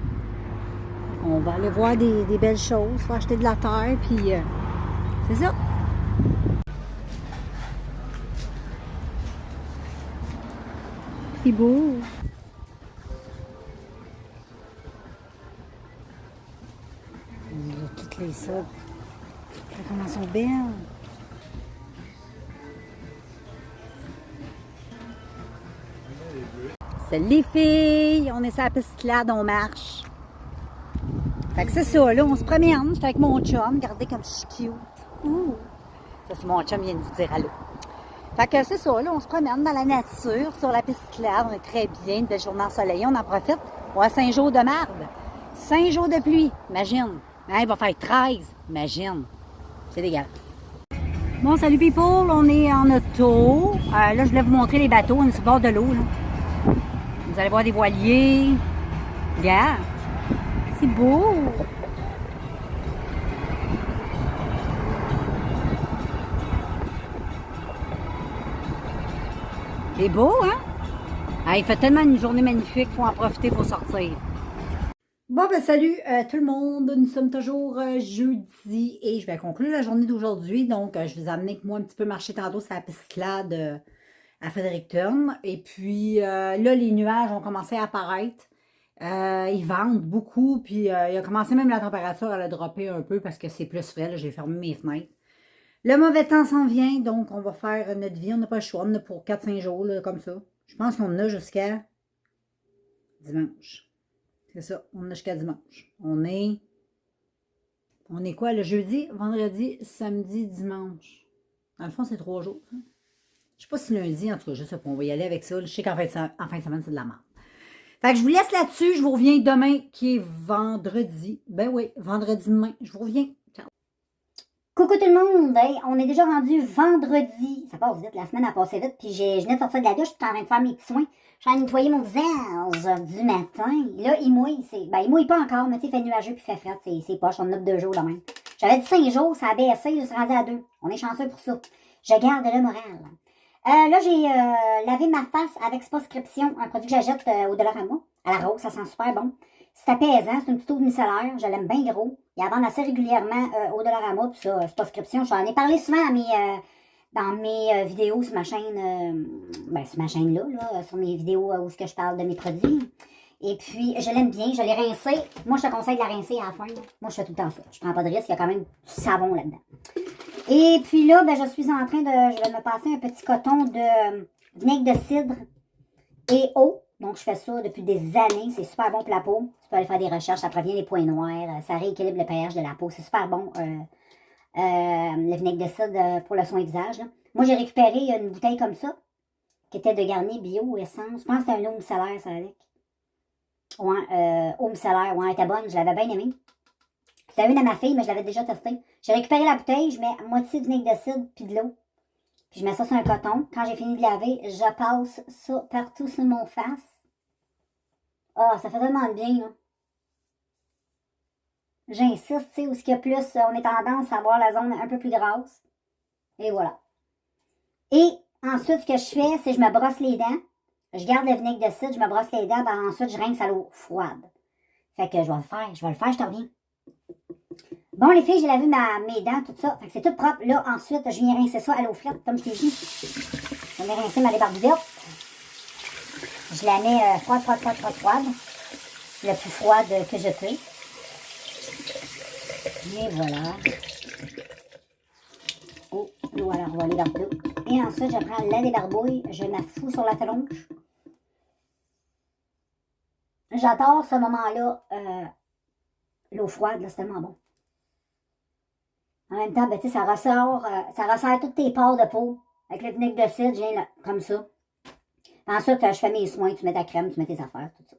On va aller voir des belles choses. On va acheter de la terre, puis c'est ça. C'est beau. Il y a toutes les sortes. Comment elles sont belles. Salut les filles! On est sur la piste cyclable, on marche. Fait que c'est ça, là, on se promène. J'étais avec mon chum. Regardez comme je suis cute. Ouh! Ça, c'est mon chum qui vient de vous dire allô. Fait que c'est ça, là, on se promène dans la nature, sur la piste cyclable. On est très bien, une belle journée ensoleillée. On en profite. On a 5 jours de marde. 5 jours de pluie, imagine. Hein, il va faire 13, imagine. C'est dégueulasse. Bon, salut people, on est en auto. Là, je voulais vous montrer les bateaux. On est sur le bord de l'eau, là. Vous allez voir des voiliers. Regarde. C'est beau. C'est beau, hein? Ah, il fait tellement une journée magnifique, il faut en profiter, il faut sortir. Bon, ben salut tout le monde, nous sommes toujours jeudi et je vais conclure la journée d'aujourd'hui. Donc, je vous ai amené avec moi un petit peu marcher tantôt sur la piste cyclable à Fredericton. Et puis, là, les nuages ont commencé à apparaître. Ils vendent beaucoup, puis il a commencé même la température à la dropper un peu parce que c'est plus frais. J'ai fermé mes fenêtres. Le mauvais temps s'en vient, donc on va faire notre vie. On n'a pas le choix, on en a pour 4-5 jours, là, comme ça. Je pense qu'on en a jusqu'à dimanche. C'est ça, on en a jusqu'à dimanche. On est quoi, le jeudi, vendredi, samedi, dimanche. Dans le fond, c'est 3 jours. Hein? Je sais pas si lundi, en tout cas, je sais pas, on va y aller avec ça. Je sais qu'en fin de semaine, c'est de la merde. Fait que je vous laisse là-dessus. Je vous reviens demain, qui est vendredi. Ben oui, vendredi demain. Je vous reviens. Ciao.
Coucou tout le monde! Hey, on est déjà rendu vendredi. Ça passe vite, la semaine a passé vite. Puis je venais de sortir de la douche, je suis en train de faire mes petits soins. Je suis en train de nettoyer mon visage du matin. Là, il mouille. Il mouille pas encore, mais tu sais, il fait nuageux puis il fait frais. C'est poche, on en a 2 jours là même. J'avais dit 5 jours, ça a baissé, je suis rendu à 2. On est chanceux pour ça. Je garde le moral. Là, j'ai lavé ma face avec Sposcription, un produit que j'achète au Dollarama, à la rose, ça sent super bon. C'est apaisant, c'est une petite eau micellaire, je l'aime bien gros. Ils la vendent assez régulièrement au Dollarama, puis ça, Sposcription, j'en ai parlé souvent dans mes vidéos sur ma chaîne, sur ma chaîne là, sur mes vidéos où je parle de mes produits. Et puis, je l'aime bien, je l'ai rincé. Moi, je te conseille de la rincer à la fin. Là. Moi, je fais tout le temps ça. Je prends pas de risque, il y a quand même du savon là-dedans. Et puis là, je suis en train je vais me passer un petit coton de vinaigre de cidre et eau. Donc, je fais ça depuis des années. C'est super bon pour la peau. Tu peux aller faire des recherches, ça prévient les points noirs. Ça rééquilibre le pH de la peau. C'est super bon, le vinaigre de cidre pour le soin visage. Là. Moi, j'ai récupéré une bouteille comme ça, qui était de Garnier Bio Essence. Je pense que c'était un eau micellaire, ça, avec. Ouais, eau micellaire. Ouais, elle était bonne. Je l'avais bien aimée. C'était une à ma fille, mais je l'avais déjà testé. J'ai récupéré la bouteille, je mets moitié de vinaigre de cidre puis de l'eau. Puis je mets ça sur un coton. Quand j'ai fini de laver, je passe ça partout sur mon face. Ah, ça fait vraiment de bien, là. J'insiste, tu sais, où ce qu'il y a plus, on est tendance à avoir la zone un peu plus grasse. Et voilà. Et ensuite, ce que je fais, c'est que je me brosse les dents. Je garde le vinaigre de cidre, je me brosse les dents, ben ensuite, je rince à l'eau froide. Fait que je vais le faire, je te reviens. Bon, les filles, j'ai lavé mes dents, tout ça. Fait que c'est tout propre. Là, ensuite, je viens rincer ça à l'eau frette, comme je t'ai dit. Je viens rincer ma débarbouillette. Je la mets froide. Le plus froide que je peux. Et voilà. Oh, voilà, on va aller dans l'eau. Et ensuite, je prends la débarbouille, je la fous sur la tronche. J'adore ce moment-là. L'eau froide, là, c'est tellement bon. En même temps, ben, tu sais, ça resserre toutes tes pores de peau. Avec le vinaigre de cidre, je viens là, comme ça. Ensuite, je fais mes soins, tu mets ta crème, tu mets tes affaires, tout ça.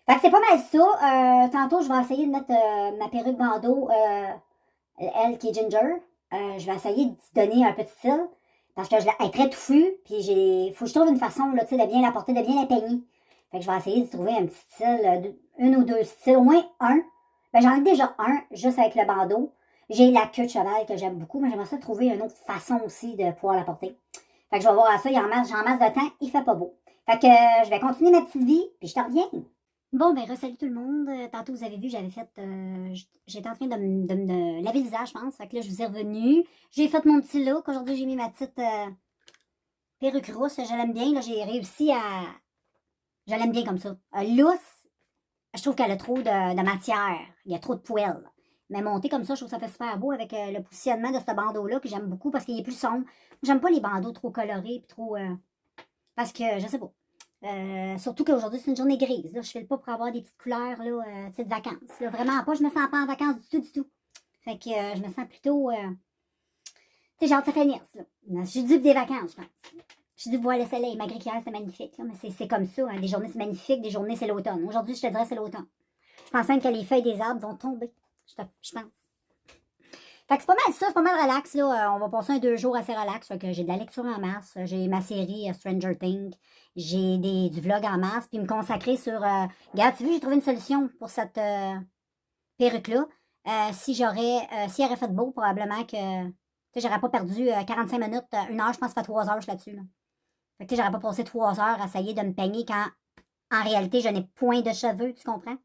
Fait que c'est pas mal ça. Tantôt, je vais essayer de mettre ma perruque bandeau, elle qui est ginger. Je vais essayer de donner un petit style. Parce que elle est très touffue. Puis faut que je trouve une façon là, de bien la porter, de bien la peigner. Fait que je vais essayer de trouver un petit style, une ou deux styles, au moins un. Ben, j'en ai déjà un, juste avec le bandeau. J'ai la queue de cheval que j'aime beaucoup, mais j'aimerais ça trouver une autre façon aussi de pouvoir la porter. Fait que je vais voir à ça, j'ai en masse de temps, il fait pas beau. Fait que je vais continuer ma petite vie, puis je te reviens. Bon, ben, salut tout le monde. Tantôt, vous avez vu, j'avais fait, j'étais en train de me laver le visage, je pense. Fait que là, je vous ai revenu. J'ai fait mon petit look. Aujourd'hui, j'ai mis ma petite perruque rousse. Je l'aime bien, là, j'ai réussi à... Je l'aime bien comme ça. Lousse, je trouve qu'elle a trop de matière. Il y a trop de poils. Mais monter comme ça, je trouve que ça fait super beau avec le positionnement de ce bandeau-là que j'aime beaucoup parce qu'il est plus sombre. J'aime pas les bandeaux trop colorés puis trop... parce que, je sais pas. Surtout qu'aujourd'hui, c'est une journée grise. Là. Je fais le pas pour avoir des petites couleurs là, de vacances. Là. Vraiment pas, je me sens pas en vacances du tout. Fait que je me sens plutôt... tu sais, j'ai hâte que ça finisse. Là. Je suis due pour des vacances, je pense. Je suis dû voir le soleil. Malgré qu'hier, c'était magnifique. Là, mais c'est comme ça. Hein. Des journées, c'est magnifique. Des journées, c'est l'automne. Aujourd'hui, je te dirais, c'est l'automne. Je pense même que les feuilles des arbres vont tomber. Je pense. Fait que c'est pas mal ça, c'est pas mal relax, là. On va passer un 2 jours assez relax. Fait que j'ai de la lecture en masse. J'ai ma série Stranger Things. J'ai du vlog en masse. Puis me consacrer sur... regarde, tu vois, j'ai trouvé une solution pour cette perruque-là. Si elle aurait fait beau, probablement que... Tu sais, j'aurais pas perdu 45 minutes, 1 heure, je pense que ça fait 3 heures, je suis là-dessus, là. Fait que tu sais, j'aurais pas passé 3 heures à essayer de me peigner quand, en réalité, je n'ai point de cheveux, tu comprends?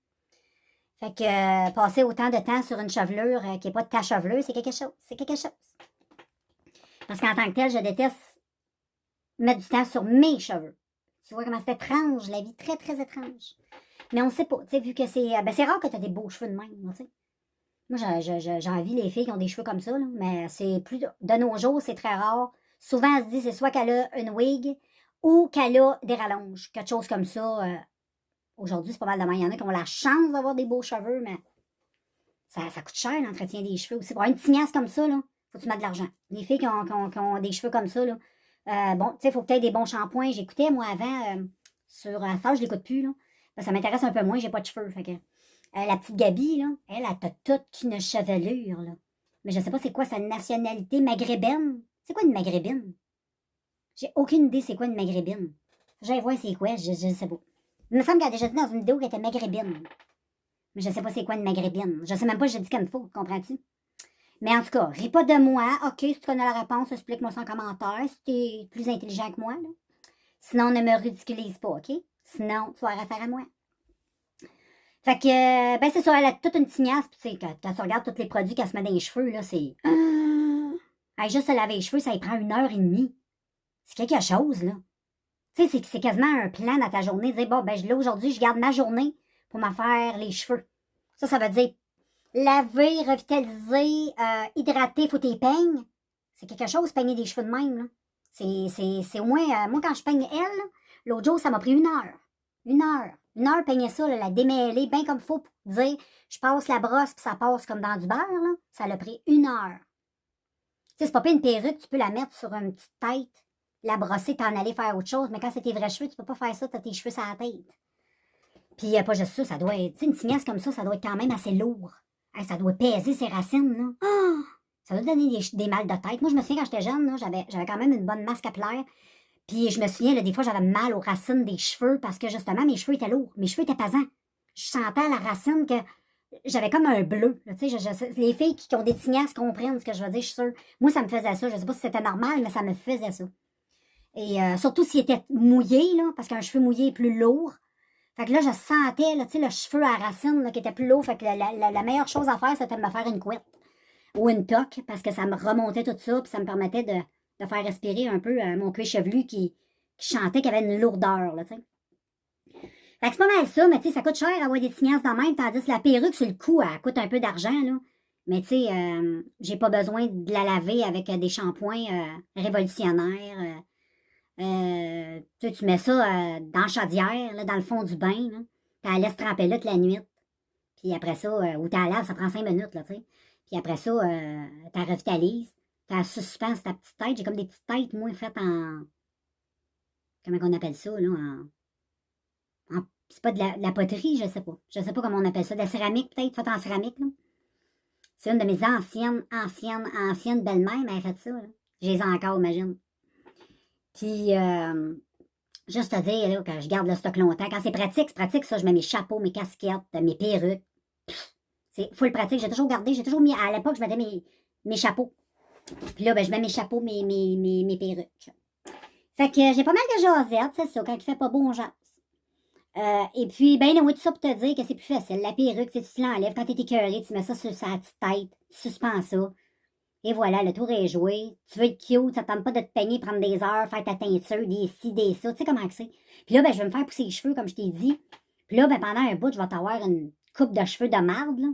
Fait que passer autant de temps sur une chevelure qui n'est pas de ta chevelure, c'est quelque chose. C'est quelque chose. Parce qu'en tant que tel, je déteste mettre du temps sur mes cheveux. Tu vois comment c'est étrange, la vie, très, très étrange. Mais on ne sait pas, tu sais, vu que c'est... Ben, c'est rare que tu as des beaux cheveux de même, tu sais. Moi, j'envie les filles qui ont des cheveux comme ça, là, mais c'est plus... De nos jours, c'est très rare. Souvent, on se dit, c'est soit qu'elle a une wig ou qu'elle a des rallonges, quelque chose comme ça. Aujourd'hui, c'est pas mal de mal. Il y en a qui ont la chance d'avoir des beaux cheveux, mais ça coûte cher, l'entretien des cheveux aussi. Pour avoir une tignasse comme ça, là, faut que tu mettes de l'argent. Les filles qui ont des cheveux comme ça, là, bon, tu sais, il faut peut-être des bons shampoings. J'écoutais, moi, avant, sur ça, je l'écoute plus, là. Ben, ça m'intéresse un peu moins, j'ai pas de cheveux. Fait que, la petite Gabi, là, elle a toute une chevelure, là. Mais je sais pas c'est quoi sa nationalité maghrébine. C'est quoi une maghrébine? J'ai aucune idée c'est quoi une maghrébine. J'allais voir c'est quoi, je sais pas. Il me semble qu'elle a déjà dit dans une vidéo qu'elle était maghrébine. Mais je sais pas c'est quoi une maghrébine. Je sais même pas si j'ai dit comme il faut, comprends-tu? Mais en tout cas, ris pas de moi. OK, si tu connais la réponse, explique-moi ça en commentaire si t'es plus intelligent que moi. Là. Sinon, ne me ridiculise pas, OK? Sinon, tu vas avoir affaire à moi. Fait que, ben c'est ça, elle a toute une tignasse. Puis tu sais, quand tu regardes tous les produits qu'elle se met dans les cheveux, là, c'est... Hey, juste se laver les cheveux, ça y prend 1h30. C'est quelque chose, là. Tu sais, c'est quasiment un plan dans ta journée. Dire, bon, ben là, aujourd'hui, je garde ma journée pour me faire les cheveux. Ça veut dire laver, revitaliser, hydrater, faut tes peignes. C'est quelque chose, peigner des cheveux de même, là. C'est au moins, moi, quand je peigne elle, l'autre jour, ça m'a pris 1 heure. 1 heure, peigner ça, là, la démêler bien comme il faut pour dire, je passe la brosse puis ça passe comme dans du beurre, là. Ça l'a pris 1 heure. Tu sais, c'est pas une perruque, tu peux la mettre sur une petite tête, la brosser, t'en aller faire autre chose, mais quand c'est tes vrais cheveux, tu peux pas faire ça, t'as tes cheveux sur la tête. Puis pas juste ça, ça doit être, tu sais, une tignasse comme ça doit être quand même assez lourd. Hey, ça doit peser ses racines, là. Oh! Ça doit donner des mal de tête. Moi, je me souviens, quand j'étais jeune, là, j'avais quand même une bonne masse capillaire. Puis je me souviens, là, des fois, j'avais mal aux racines des cheveux parce que, justement, mes cheveux étaient lourds. Mes cheveux étaient pesants. Je sentais à la racine que j'avais comme un bleu. Là, les filles qui ont des tignasses comprennent ce que je veux dire, je suis sûre. Moi, ça me faisait ça. Je sais pas si c'était normal, mais ça me faisait ça. Et surtout s'il était mouillé, là, parce qu'un cheveu mouillé est plus lourd. Fait que là, je sentais, là, le cheveu à la racine là, qui était plus lourd. Fait que la meilleure chose à faire, c'était de me faire une couette ou une toque, parce que ça me remontait tout ça, puis ça me permettait de faire respirer un peu mon cuir chevelu qui chantait, qui avait une lourdeur, là, tu sais. Fait que c'est pas mal ça, mais tu sais, ça coûte cher avoir des tignasses dans le même, tandis que la perruque, sur le coup, elle coûte un peu d'argent, là. Mais tu sais, j'ai pas besoin de la laver avec des shampoings révolutionnaires. Tu mets ça dans la chaudière, là, dans le fond du bain, là. Tu la laisses tremper là toute la nuit. Puis après ça, ou tu la laves, ça prend 5 minutes, là, tu sais. Puis après ça, tu la revitalises. Tu la suspends ta petite tête. J'ai comme des petites têtes, moi, faites en... Comment on appelle ça, là? C'est pas de la poterie, je sais pas. Je sais pas comment on appelle ça. De la céramique, peut-être, faite en céramique, là. C'est une de mes anciennes belles-mères, mais elle a fait ça, là. Je les ai encore, imagine. Puis, juste à dire, là, que je garde le stock longtemps. Quand c'est pratique, ça. Je mets mes chapeaux, mes casquettes, mes perruques. C'est full pratique. J'ai toujours gardé, j'ai toujours mis... À l'époque, je mettais mes chapeaux. Puis là, ben, je mets mes chapeaux, mes perruques. Fait que j'ai pas mal de jasettes, c'est ça. Quand il fait pas beau, on jase. Et puis, ben, oui, tout ça pour te dire que c'est plus facile. La perruque, tu l'enlèves. Quand t'es écœuré, tu mets ça sur sa petite tête. Tu suspends ça. Et voilà, le tour est joué. Tu veux être cute, ça te tente pas de te peigner, prendre des heures, faire ta teinture, des ci, des ça. Tu sais comment c'est. Puis là, ben, je vais me faire pousser les cheveux, comme je t'ai dit. Puis là, ben, pendant un bout, je vais t'avoir une coupe de cheveux de marde, là.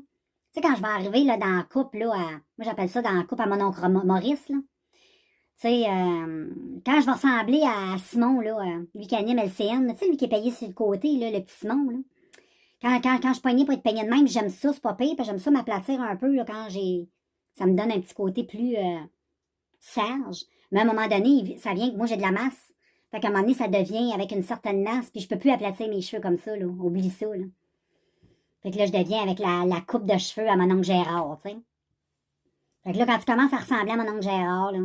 Tu sais, quand je vais arriver, là, dans la coupe, là, moi, j'appelle ça dans la coupe à mon oncle Maurice, là. Tu sais, quand je vais ressembler à Simon, là, lui qui anime LCN, tu sais, lui qui est payé sur le côté, là, le petit Simon, là. Quand je poignais pour être peigné de même, j'aime ça, c'est pas pire, puis j'aime ça m'aplatir un peu, là, quand j'ai... Ça me donne un petit côté plus sage. Mais à un moment donné, ça vient que moi, j'ai de la masse. Fait qu'à un moment donné, ça devient avec une certaine masse, puis je peux plus aplatir mes cheveux comme ça, là. Oublie ça, là. Fait que là, je deviens avec la coupe de cheveux à mon oncle Gérard, tu sais. Fait que là, quand tu commences à ressembler à mon oncle Gérard, là,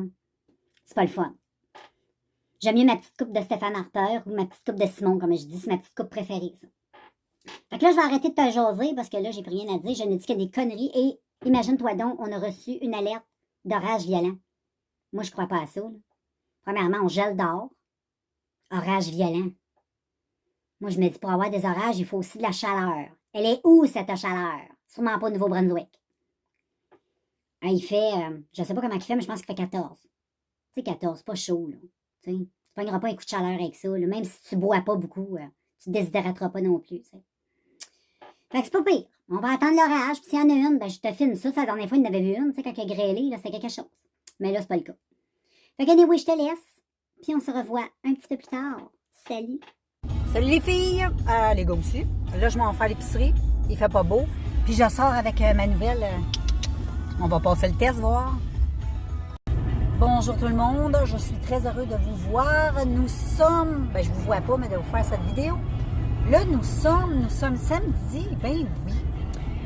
c'est pas le fun. J'aime mieux ma petite coupe de Stéphane Harper ou ma petite coupe de Simon, comme je dis. C'est ma petite coupe préférée, ça. Fait que là, je vais arrêter de te jaser parce que là, j'ai plus rien à dire. Je ne dis que des conneries. Et imagine-toi donc, on a reçu une alerte d'orage violent. Moi, je crois pas à ça, là. Premièrement, on gèle dehors. Orage violent. Moi, je me dis, pour avoir des orages, il faut aussi de la chaleur. Elle est où, cette chaleur? Sûrement pas au Nouveau-Brunswick. Il fait, je sais pas comment il fait, mais je pense qu'il fait 14. Tu sais, 14, c'est pas chaud, là. Tu sais, tu pogneras pas un coup de chaleur avec ça, là. Même si tu bois pas beaucoup, tu te déshydrateras pas non plus, tu sais. Fait que c'est pas pire. On va attendre l'orage, puis s'il y en a une, ben je te filme ça. La dernière fois, il y en avait vu une, tu sais, quand il a grêlé, là, c'était quelque chose. Mais là, c'est pas le cas. Fait que, anyway, je te laisse, puis on se revoit un petit peu plus tard. Salut!
Salut les filles! Les gars aussi. Là, je m'en vais faire l'épicerie. Il fait pas beau. Puis je sors avec ma nouvelle... on va passer le test, voir. Bonjour tout le monde. Je suis très heureux de vous voir. Nous sommes... Ben, je vous vois pas, mais de vous faire cette vidéo. Là, nous sommes samedi. Ben oui.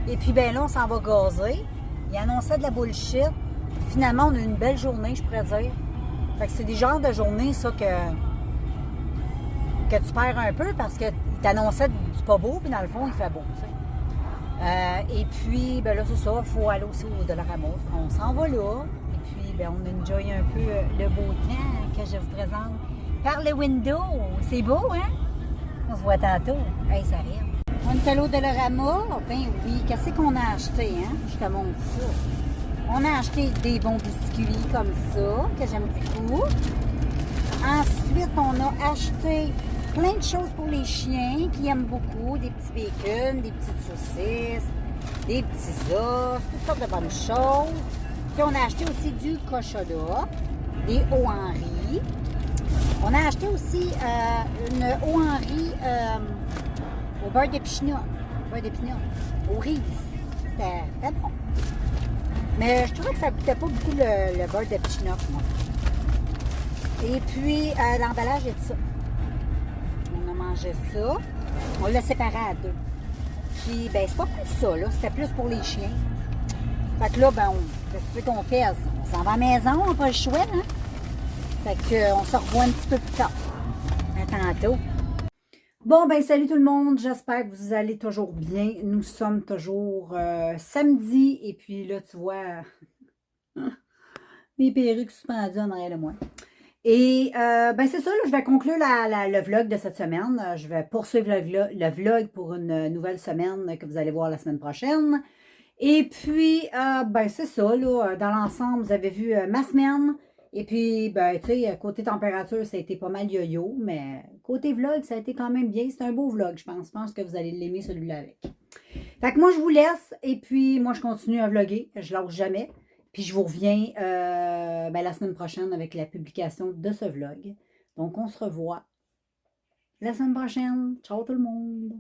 Et puis, ben là, on s'en va gazer. Il annonçait de la bullshit. Finalement, on a eu une belle journée, je pourrais dire. Fait que c'est des genres de journées, ça, que tu perds un peu parce qu'il t'annonçait du pas beau, puis dans le fond, il fait beau, tu sais. Et puis, ben là, c'est ça, il faut aller aussi au Dollarama. On s'en va là. Et puis, ben, on enjoy un peu le beau temps que je vous présente par le window. C'est beau, hein? On se voit tantôt. Hey, ça arrive. On est allé au Dollarama. Ben oui, qu'est-ce qu'on a acheté, hein? Je te montre ça. On a acheté des bons biscuits comme ça, que j'aime beaucoup. Ensuite, on a acheté plein de choses pour les chiens qui aiment beaucoup. Des petits bacon, des petites saucisses, des petits os, toutes sortes de bonnes choses. Puis on a acheté aussi du cochola, des hauts en riz. On a acheté aussi une haut en riz au beurre d'épinard, au riz. C'était bon. Mais je trouvais que ça ne goûtait pas beaucoup le beurre d'épinard, moi. Et puis, l'emballage est ça. On a mangé ça. On l'a séparé à deux. Puis, ben, c'est pas plus ça, là. C'était plus pour les chiens. Fait que là, ben, qu'est-ce qu'on fait? On s'en va à la maison, on n'a pas le choix, hein? Fait que, on se revoit un petit peu plus tard. À tantôt. Bon, ben, salut tout le monde. J'espère que vous allez toujours bien. Nous sommes toujours samedi. Et puis là, tu vois, mes perruques suspendues en arrière de moi. Et ben c'est ça, là, je vais conclure le vlog de cette semaine. Je vais poursuivre le vlog pour une nouvelle semaine que vous allez voir la semaine prochaine. Et puis, ben c'est ça, là, dans l'ensemble, vous avez vu ma semaine. Et puis, ben, tu sais, côté température, ça a été pas mal yo-yo, mais côté vlog, ça a été quand même bien. C'est un beau vlog, je pense. Je pense que vous allez l'aimer, celui-là, avec. Fait que moi, je vous laisse, et puis moi, je continue à vlogger. Je lâche jamais. Puis je vous reviens ben, la semaine prochaine avec la publication de ce vlog. Donc, on se revoit la semaine prochaine. Ciao tout le monde!